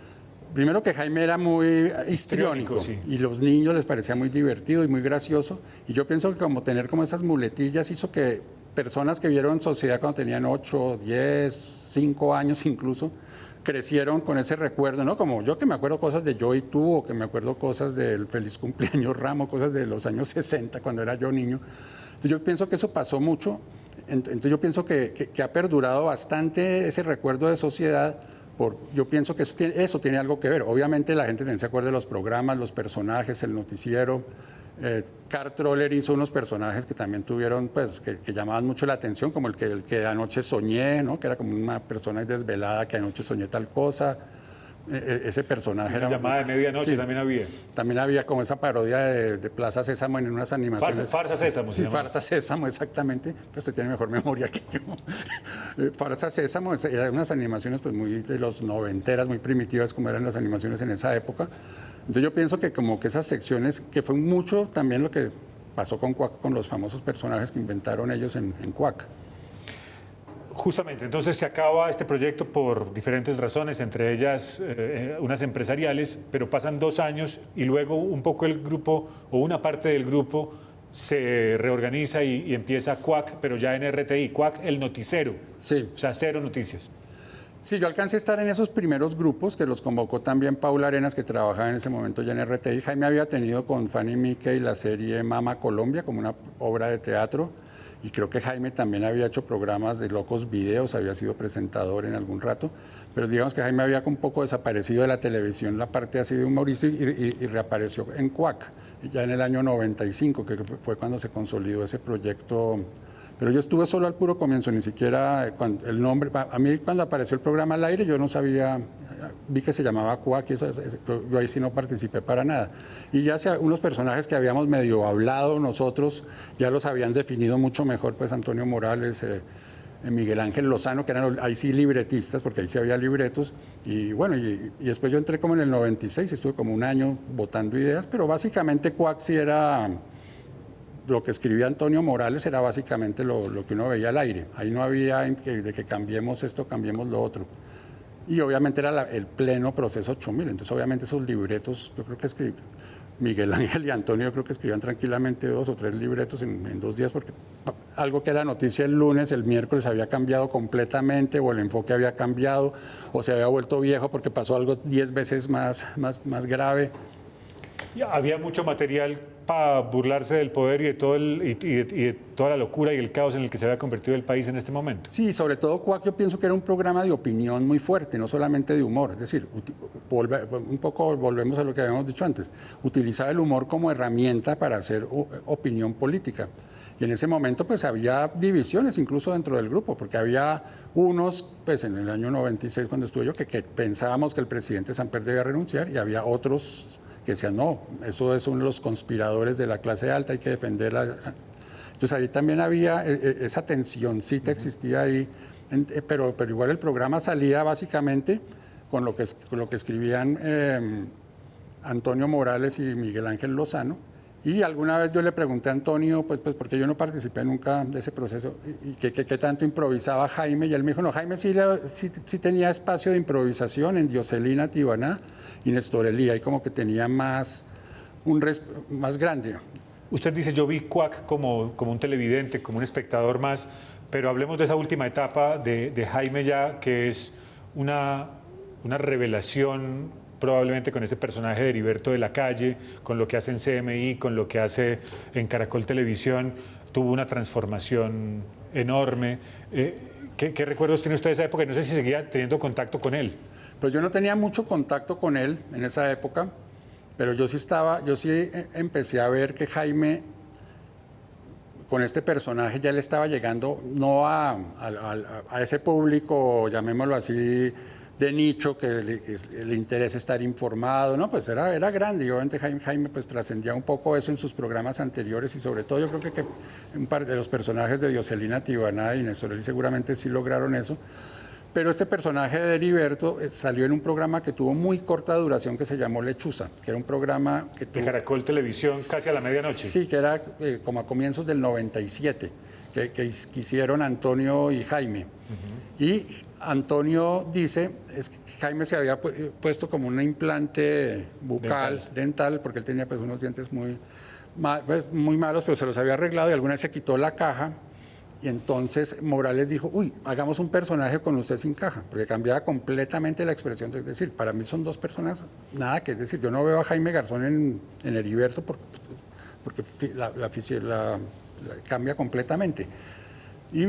primero que Jaime era muy histriónico, sí. Y los niños les parecía muy divertido y muy gracioso. Y yo pienso que como tener como esas muletillas hizo que personas que vieron Sociedad cuando tenían 8, 10, 5 años incluso, crecieron con ese recuerdo, ¿no? Como yo que me acuerdo cosas de Yo y Tú, o que me acuerdo cosas del Feliz Cumpleaños Ramo, cosas de los años 60 cuando era yo niño. Entonces yo pienso que eso pasó mucho. Entonces yo pienso que ha perdurado bastante ese recuerdo de Sociedad. Yo pienso que eso tiene algo que ver. Obviamente la gente también se acuerda de los programas, los personajes, el noticiero. Carl Troller hizo unos personajes que también tuvieron, pues, que llamaban mucho la atención, como el que anoche soñé, ¿no? Que era como una persona desvelada que anoche soñé tal cosa. Ese personaje era... La llamada de medianoche, sí, también había. También había como esa parodia de Plaza Sésamo en unas animaciones. Farsa Sésamo. Sí, Farsa Sésamo, exactamente. Pero usted tiene mejor memoria que yo. Farsa Sésamo, eran unas animaciones pues muy de los noventeras, muy primitivas como eran las animaciones en esa época. Entonces yo pienso que como que esas secciones, que fue mucho también lo que pasó con Cuac, con los famosos personajes que inventaron ellos en Cuac. Justamente, entonces se acaba este proyecto por diferentes razones, entre ellas unas empresariales, pero pasan 2 años y luego un poco el grupo o una parte del grupo se reorganiza y empieza Cuac, pero ya en RTI, Cuac el noticiero, sí. O sea, Cero Noticias. Sí, yo alcancé a estar en esos primeros grupos que los convocó también Paula Arenas, que trabajaba en ese momento ya en RTI. Jaime había tenido con Fanny Mickey la serie Mama Colombia como una obra de teatro. Y creo que Jaime también había hecho programas de Locos Videos, había sido presentador en algún rato, pero digamos que Jaime había un poco desaparecido de la televisión, la parte así de humorista, y reapareció en Cuac, ya en el año 95, que fue cuando se consolidó ese proyecto. Pero yo estuve solo al puro comienzo, ni siquiera el nombre. A mí cuando apareció el programa al aire yo no sabía, vi que se llamaba Cuac y yo ahí sí no participé para nada. Y ya unos personajes que habíamos medio hablado nosotros, ya los habían definido mucho mejor, pues Antonio Morales, Miguel Ángel Lozano, que eran ahí sí libretistas, porque ahí sí había libretos. Y bueno, y después yo entré como en el 96, estuve como 1 año botando ideas, pero básicamente Cuac sí era... Lo que escribía Antonio Morales era básicamente lo que uno veía al aire. Ahí no había de que cambiemos esto, cambiemos lo otro. Y obviamente era el pleno proceso 8000. Entonces, obviamente, esos libretos, yo creo que Miguel Ángel y Antonio, yo creo que escribían tranquilamente 2 o 3 libretos en 2 días, porque algo que era noticia el lunes, el miércoles había cambiado completamente, o el enfoque había cambiado, o se había vuelto viejo porque pasó algo 10 veces más grave. Había mucho material para burlarse del poder y de toda la locura y el caos en el que se había convertido el país en este momento. Sí, sobre todo Cuac, yo pienso que era un programa de opinión muy fuerte, no solamente de humor. Es decir, un poco volvemos a lo que habíamos dicho antes, utilizaba el humor como herramienta para hacer opinión política. Y en ese momento pues había divisiones incluso dentro del grupo, porque había unos, pues en el año 96 cuando estuve yo, que pensábamos que el presidente Samper debía renunciar, y había otros que decían, no, eso es uno de los conspiradores de la clase alta, hay que defenderla. Entonces ahí también había esa tensioncita, existía ahí, pero igual el programa salía básicamente con lo que escribían Antonio Morales y Miguel Ángel Lozano. Y alguna vez yo le pregunté a Antonio, pues porque yo no participé nunca de ese proceso, y qué tanto improvisaba Jaime, y él me dijo, no, Jaime sí tenía espacio de improvisación en Dioselina, Tibaná y Néstor Elía, y como que tenía más grande. Usted dice, yo vi Cuac como un televidente, como un espectador más, pero hablemos de esa última etapa de Jaime ya, que es una revelación probablemente con ese personaje de Heriberto de la Calle, con lo que hace en CMI, con lo que hace en Caracol Televisión, tuvo una transformación enorme. ¿Qué recuerdos tiene usted de esa época? Y no sé si seguía teniendo contacto con él. Pues yo no tenía mucho contacto con él en esa época, pero yo sí empecé a ver que Jaime, con este personaje, ya le estaba llegando no a ese público, llamémoslo así, de nicho, que le interesa estar informado, ¿no? Pues era grande, y obviamente Jaime pues trascendía un poco eso en sus programas anteriores, y sobre todo yo creo que un par de los personajes de Dioselina Tibaná y Néstor Eli seguramente sí lograron eso. Pero este personaje de Heriberto salió en un programa que tuvo muy corta duración que se llamó Lechuza, que era un programa que de Caracol Televisión, casi a la medianoche. Sí, que era como a comienzos del 97, que hicieron Antonio y Jaime. Y Antonio dice, es que Jaime se había puesto como un implante bucal, dental, porque él tenía pues unos dientes muy malos, pero se los había arreglado y alguna vez se quitó la caja. Y entonces Morales dijo, uy, hagamos un personaje con usted sin caja, porque cambiaba completamente la expresión. Es decir, para mí son dos personas, nada que decir. Yo no veo a Jaime Garzón en Heriberto porque la cambia completamente. Y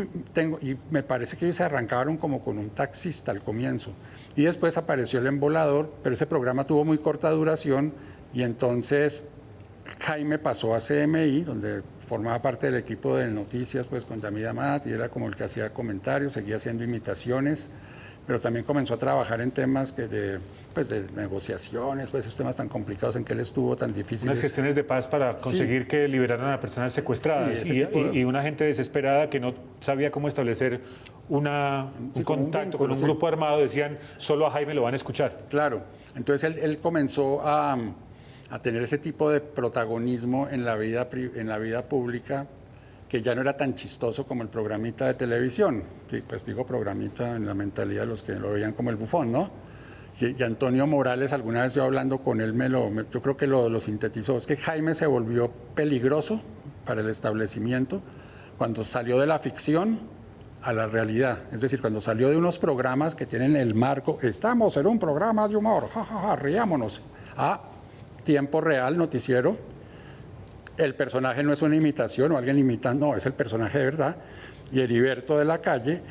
me parece que ellos se arrancaron como con un taxista al comienzo. Y después apareció El Embolador, pero ese programa tuvo muy corta duración y entonces Jaime pasó a CMI, donde formaba parte del equipo de noticias pues con Yamid Amat, y era como el que hacía comentarios, seguía haciendo imitaciones, pero también comenzó a trabajar en temas de negociaciones, pues esos temas tan complicados en que él estuvo, tan difíciles. Unas gestiones de paz para conseguir que liberaran a personas secuestradas, y una gente desesperada que no sabía cómo establecer un contacto con un grupo armado, decían, solo a Jaime lo van a escuchar. Claro, entonces él comenzó a tener ese tipo de protagonismo en la vida pública, que ya no era tan chistoso como el programita de televisión. Sí, pues digo programita en la mentalidad de los que lo veían como el bufón, ¿no? Y Antonio Morales, alguna vez yo hablando con él, yo creo que lo sintetizó. Es que Jaime se volvió peligroso para el establecimiento cuando salió de la ficción a la realidad. Es decir, cuando salió de unos programas que tienen el marco, estamos en un programa de humor, jajaja, riámonos, a tiempo real, noticiero. El personaje no es una imitación o alguien imitando, no, es el personaje de verdad. Y Heriberto de la Calle,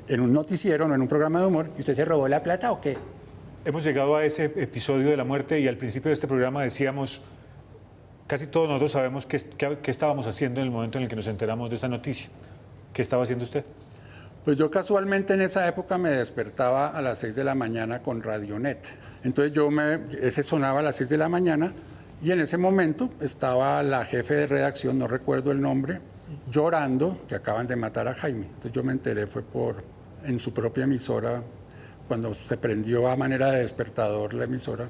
en un noticiero, no en un programa de humor. ¿Y usted se robó la plata o qué? Hemos llegado a ese episodio de la muerte y al principio de este programa decíamos, casi todos nosotros sabemos qué estábamos haciendo en el momento en el que nos enteramos de esa noticia. ¿Qué estaba haciendo usted? Pues yo casualmente en esa época me despertaba a las 6 de la mañana con Radionet. Entonces ese sonaba a las 6 de la mañana y en ese momento estaba la jefe de redacción, no recuerdo el nombre, llorando que acaban de matar a Jaime. Entonces yo me enteré, fue en su propia emisora, cuando se prendió a manera de despertador la emisora,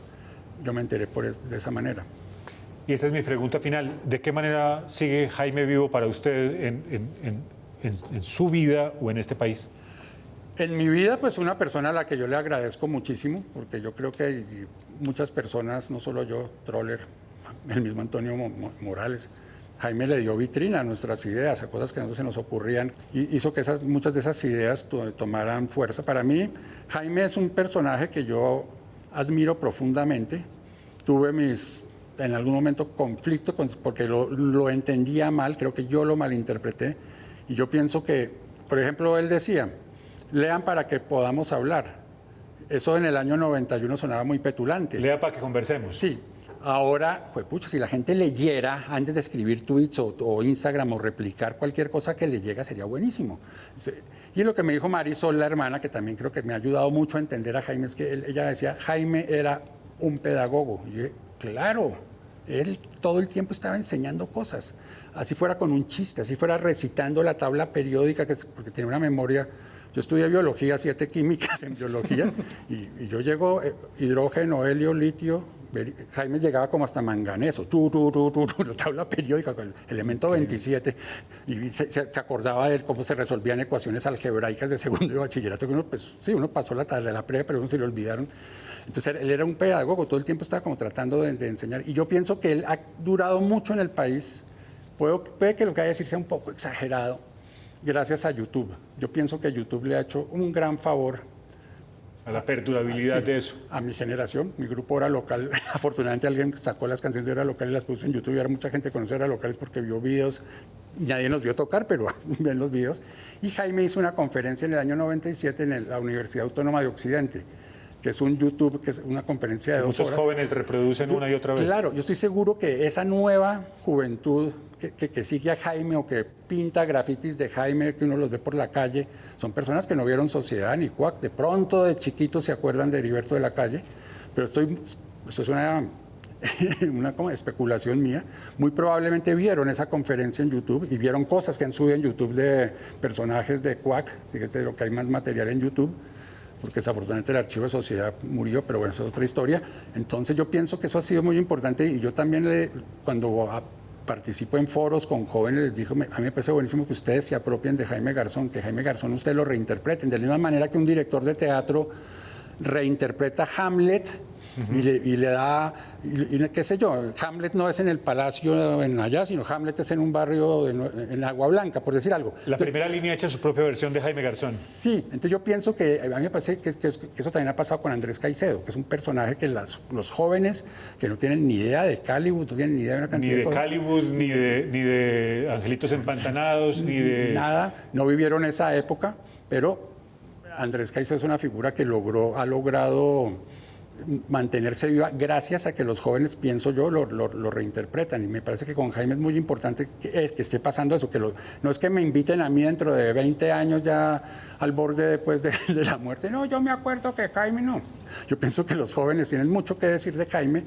yo me enteré de esa manera. Y esta es mi pregunta final. ¿De qué manera sigue Jaime vivo para usted en su vida o en este país? En mi vida, pues una persona a la que yo le agradezco muchísimo, porque yo creo que hay muchas personas, no solo yo, Troller, el mismo Antonio Morales, Jaime le dio vitrina a nuestras ideas, a cosas que a nosotros se nos ocurrían, y hizo que muchas de esas ideas tomaran fuerza. Para mí, Jaime es un personaje que yo admiro profundamente. Tuve en algún momento conflicto porque lo entendía mal, creo que yo lo malinterpreté, y yo pienso que, por ejemplo, él decía, lean para que podamos hablar. Eso en el año 91 sonaba muy petulante. Lea para que conversemos. Sí. Ahora, pues pucha, si la gente leyera antes de escribir tweets o Instagram o replicar cualquier cosa que le llega, sería buenísimo. Y lo que me dijo Marisol, la hermana, que también creo que me ha ayudado mucho a entender a Jaime, es que ella decía, Jaime era un pedagogo. Y yo, claro, él todo el tiempo estaba enseñando cosas. Así fuera con un chiste, así fuera recitando la tabla periódica, porque tiene una memoria. Yo estudié biología, 7 químicas en biología, y yo llego hidrógeno, helio, litio. Jaime llegaba como hasta manganeso, la tabla periódica con el elemento 27, y se acordaba de cómo se resolvían ecuaciones algebraicas de segundo de bachillerato, que uno pasó la tarde de la pre, pero uno se le olvidaron. Entonces él era un pedagogo, todo el tiempo estaba como tratando de enseñar, y yo pienso que él ha durado mucho en el país. Puede que lo que haya de decir sea un poco exagerado, gracias a YouTube. Yo pienso que YouTube le ha hecho un gran favor a la perdurabilidad de eso. A mi generación, mi grupo Hora Local, afortunadamente alguien sacó las canciones de Hora Local y las puso en YouTube y ahora mucha gente conoce Hora Locales porque vio videos y nadie nos vio tocar, pero ven los videos. Y Jaime hizo una conferencia en el año 97 en la Universidad Autónoma de Occidente, que es un YouTube, que es una conferencia de 2 horas. Muchos jóvenes reproducen una y otra vez. Claro, yo estoy seguro que esa nueva juventud que sigue a Jaime o que pinta grafitis de Jaime, que uno los ve por la calle, son personas que no vieron Sociedad ni Cuac, de pronto de chiquitos se acuerdan de Heriberto de la Calle, pero esto es una como especulación mía. Muy probablemente vieron esa conferencia en YouTube y vieron cosas que han subido en YouTube de personajes de Cuac, fíjate lo que hay más material en YouTube, porque desafortunadamente el archivo de Sociedad murió, pero bueno, esa es otra historia. Entonces yo pienso que eso ha sido muy importante y yo también cuando participo en foros con jóvenes les digo, a mí me parece buenísimo que ustedes se apropien de Jaime Garzón, que Jaime Garzón ustedes lo reinterpreten, de la misma manera que un director de teatro reinterpreta Hamlet y le da, qué sé yo, Hamlet no es en el palacio en allá, sino Hamlet es en un barrio en Agua Blanca, por decir algo. La primera línea echa su propia versión de Jaime Garzón. Sí, entonces yo pienso que a mí me parece que eso también ha pasado con Andrés Caicedo, que es un personaje que los jóvenes que no tienen ni idea de Caliwood, no tienen ni idea de una cantidad de cosas. Ni de Caliwood, ni de Angelitos Empantanados, ni de... Nada, no vivieron esa época, pero Andrés Caicedo es una figura que ha logrado mantenerse viva gracias a que los jóvenes, pienso yo, lo reinterpretan. Y me parece que con Jaime es muy importante que esté pasando eso, que no es que me inviten a mí dentro de 20 años ya al borde después de la muerte. No, yo me acuerdo que Jaime no. Yo pienso que los jóvenes tienen mucho que decir de Jaime.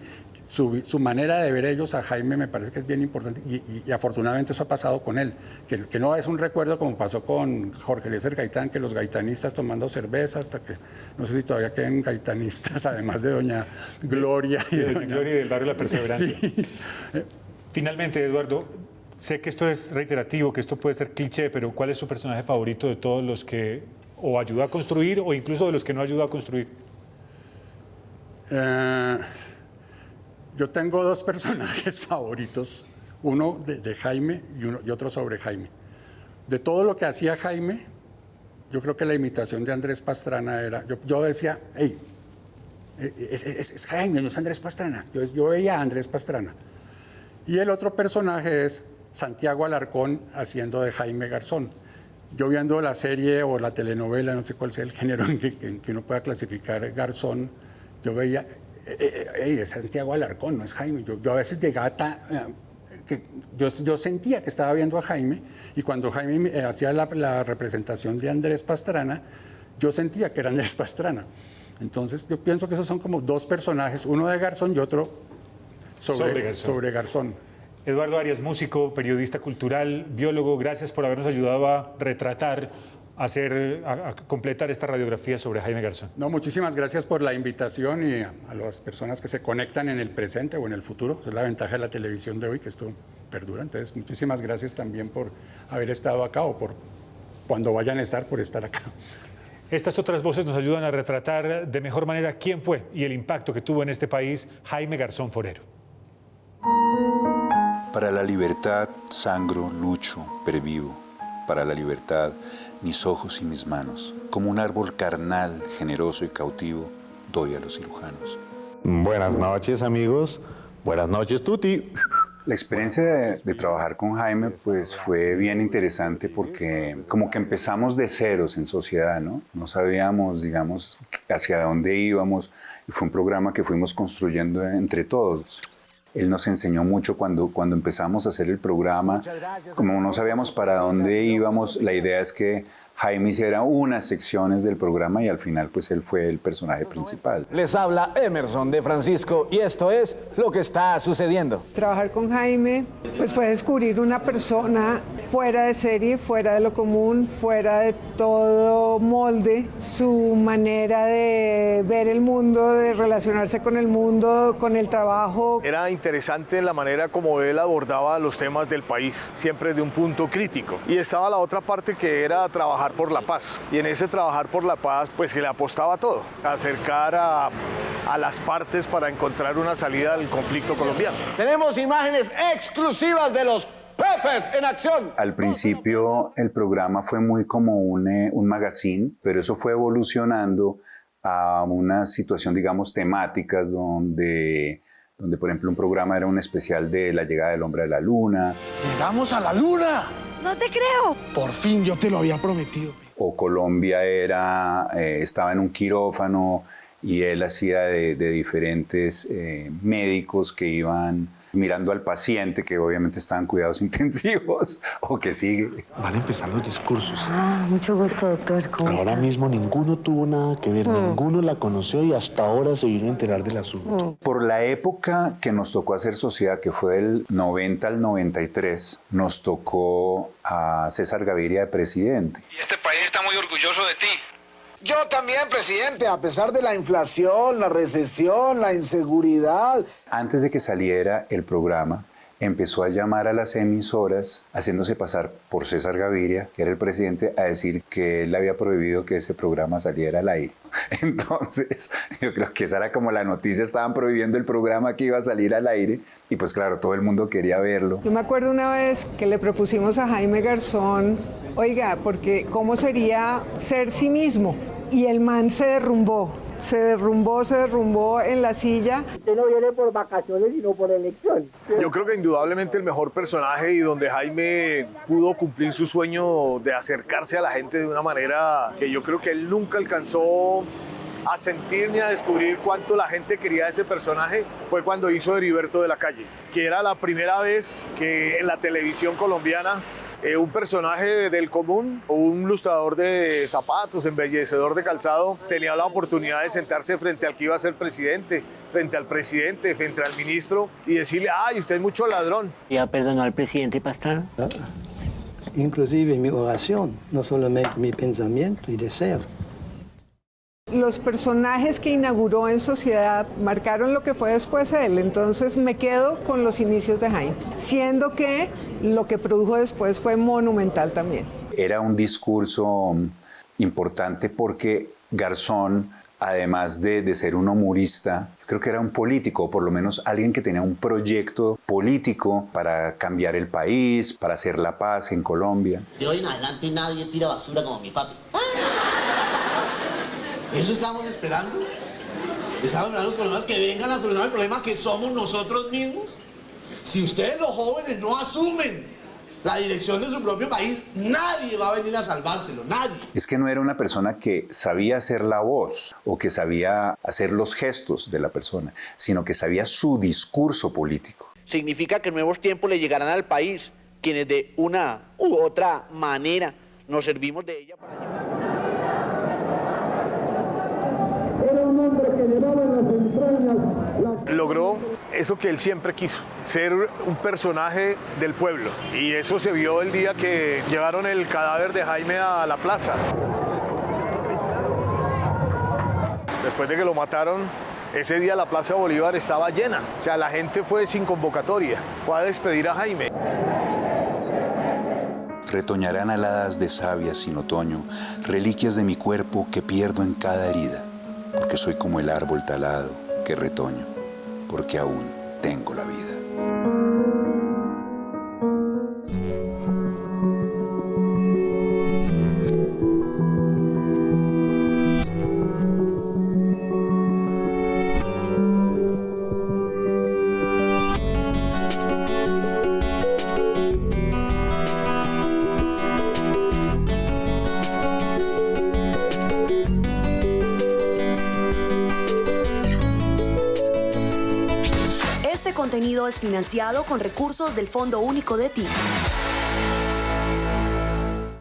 Su manera de ver ellos a Jaime me parece que es bien importante y afortunadamente eso ha pasado con él, que no es un recuerdo como pasó con Jorge Eliezer Gaitán, que los gaitanistas tomando cerveza hasta que, no sé si todavía quedan gaitanistas, además de doña Gloria. Y de doña Gloria y del barrio La Perseverancia. Sí. Finalmente, Eduardo, sé que esto es reiterativo, que esto puede ser cliché, pero ¿cuál es su personaje favorito de todos los que o ayudó a construir o incluso de los que no ayudó a construir? Yo tengo 2 personajes favoritos, uno de Jaime y otro sobre Jaime. De todo lo que hacía Jaime, yo creo que la imitación de Andrés Pastrana era... Yo decía, hey, es Jaime, no es Andrés Pastrana. Yo veía a Andrés Pastrana. Y el otro personaje es Santiago Alarcón haciendo de Jaime Garzón. Yo viendo la serie o la telenovela, no sé cuál sea el género en que uno pueda clasificar Garzón, yo veía... es Santiago Alarcón, no es Jaime. Yo a veces llegaba yo sentía que estaba viendo a Jaime y cuando Jaime hacía la representación de Andrés Pastrana, yo sentía que era Andrés Pastrana. Entonces yo pienso que esos son como 2 personajes, uno de Garzón y otro sobre Garzón. Eduardo Arias, músico, periodista cultural, biólogo, gracias por habernos ayudado a retratar, a completar esta radiografía sobre Jaime Garzón. No, muchísimas gracias por la invitación y a las personas que se conectan en el presente o en el futuro. Esa es la ventaja de la televisión de hoy, que esto perdura. Entonces, muchísimas gracias también por haber estado acá o por cuando vayan a estar, por estar acá. Estas otras voces nos ayudan a retratar de mejor manera quién fue y el impacto que tuvo en este país Jaime Garzón Forero. Para la libertad sangro, lucho, pervivo. Para la libertad, mis ojos y mis manos, como un árbol carnal, generoso y cautivo, doy a los cirujanos. Buenas noches, amigos. Buenas noches, Tuti. La experiencia de trabajar con Jaime pues fue bien interesante porque como que empezamos de ceros en Sociedad, ¿no? No sabíamos, digamos, hacia dónde íbamos y fue un programa que fuimos construyendo entre todos. Él nos enseñó mucho cuando empezamos a hacer el programa. Como no sabíamos para dónde íbamos, la idea es que Jaime hiciera unas secciones del programa y al final pues él fue el personaje principal. Les habla Emerson de Francisco y esto es lo que está sucediendo. Trabajar con Jaime pues fue descubrir una persona fuera de serie, fuera de lo común, fuera de todo molde. Su manera de ver el mundo, de relacionarse con el mundo, con el trabajo. Era interesante la manera como él abordaba los temas del país, siempre de un punto crítico. Y estaba la otra parte que era trabajar por la paz. Y en ese trabajar por la paz, pues que le apostaba a todo, a acercar a las partes para encontrar una salida del conflicto colombiano. Tenemos imágenes exclusivas de los Pepes en acción. Al principio el programa fue muy como un magazine, pero eso fue evolucionando a una situación, digamos, temáticas donde, por ejemplo, un programa era un especial de la llegada del hombre a la luna. ¡Llegamos a la luna! ¡No te creo! Por fin, yo te lo había prometido. O Colombia estaba en un quirófano y él hacía de diferentes médicos que iban mirando al paciente, que obviamente estaban en cuidados intensivos, o que sigue. Van a empezar los discursos. Ah, mucho gusto, doctor. ¿Cómo ahora está? mismo ninguno tuvo nada que ver, ninguno la conoció y hasta ahora se vino a enterar del asunto. Por la época que nos tocó hacer sociedad, que fue del 90 al 93, nos tocó a César Gaviria de presidente. Y este país está muy orgulloso de ti. Yo también, presidente, a pesar de la inflación, la recesión, la inseguridad. Antes de que saliera el programa, empezó a llamar a las emisoras, haciéndose pasar por César Gaviria, que era el presidente, a decir que él había prohibido que ese programa saliera al aire. Entonces, yo creo que esa era como la noticia, estaban prohibiendo el programa que iba a salir al aire, y pues claro, todo el mundo quería verlo. Yo me acuerdo una vez que le propusimos a Jaime Garzón, oiga, porque ¿cómo sería ser sí mismo? Y el man se derrumbó en la silla. Usted no viene por vacaciones, sino por elección. Yo creo que indudablemente el mejor personaje y donde Jaime pudo cumplir su sueño de acercarse a la gente de una manera que yo creo que él nunca alcanzó a sentir ni a descubrir cuánto la gente quería a ese personaje, fue cuando hizo Heriberto de la Calle, que era la primera vez que en la televisión colombiana un personaje del común, o un ilustrador de zapatos, embellecedor de calzado, tenía la oportunidad de sentarse frente al que iba a ser presidente, frente al presidente, frente al ministro, y decirle, ay, usted es mucho ladrón. ¿Ya perdonó al presidente Pastrana? Inclusive mi oración, no solamente mi pensamiento y deseo. Los personajes que inauguró en Sociedad marcaron lo que fue después él, entonces me quedo con los inicios de Jaime, siendo que lo que produjo después fue monumental también. Era un discurso importante porque Garzón, además de ser un humorista, creo que era un político, o por lo menos alguien que tenía un proyecto político para cambiar el país, para hacer la paz en Colombia. De hoy en adelante nadie tira basura como mi papi. ¿Eso estábamos esperando? ¿Estábamos esperando los problemas que vengan a solucionar el problema que somos nosotros mismos? Si ustedes los jóvenes no asumen la dirección de su propio país, nadie va a venir a salvárselo, nadie. Es que no era una persona que sabía hacer la voz o que sabía hacer los gestos de la persona, sino que sabía su discurso político. Significa que nuevos tiempos le llegarán al país, quienes de una u otra manera nos servimos de ella para llevar. Logró eso que él siempre quiso, ser un personaje del pueblo. Y eso se vio el día que llevaron el cadáver de Jaime a la plaza. Después de que lo mataron, ese día la Plaza Bolívar estaba llena. O sea, la gente fue sin convocatoria, fue a despedir a Jaime. Retoñarán aladas de savia sin otoño, reliquias de mi cuerpo que pierdo en cada herida, porque soy como el árbol talado que retoño, porque aún tengo la vida. Este contenido es financiado con recursos del Fondo Único de Ti.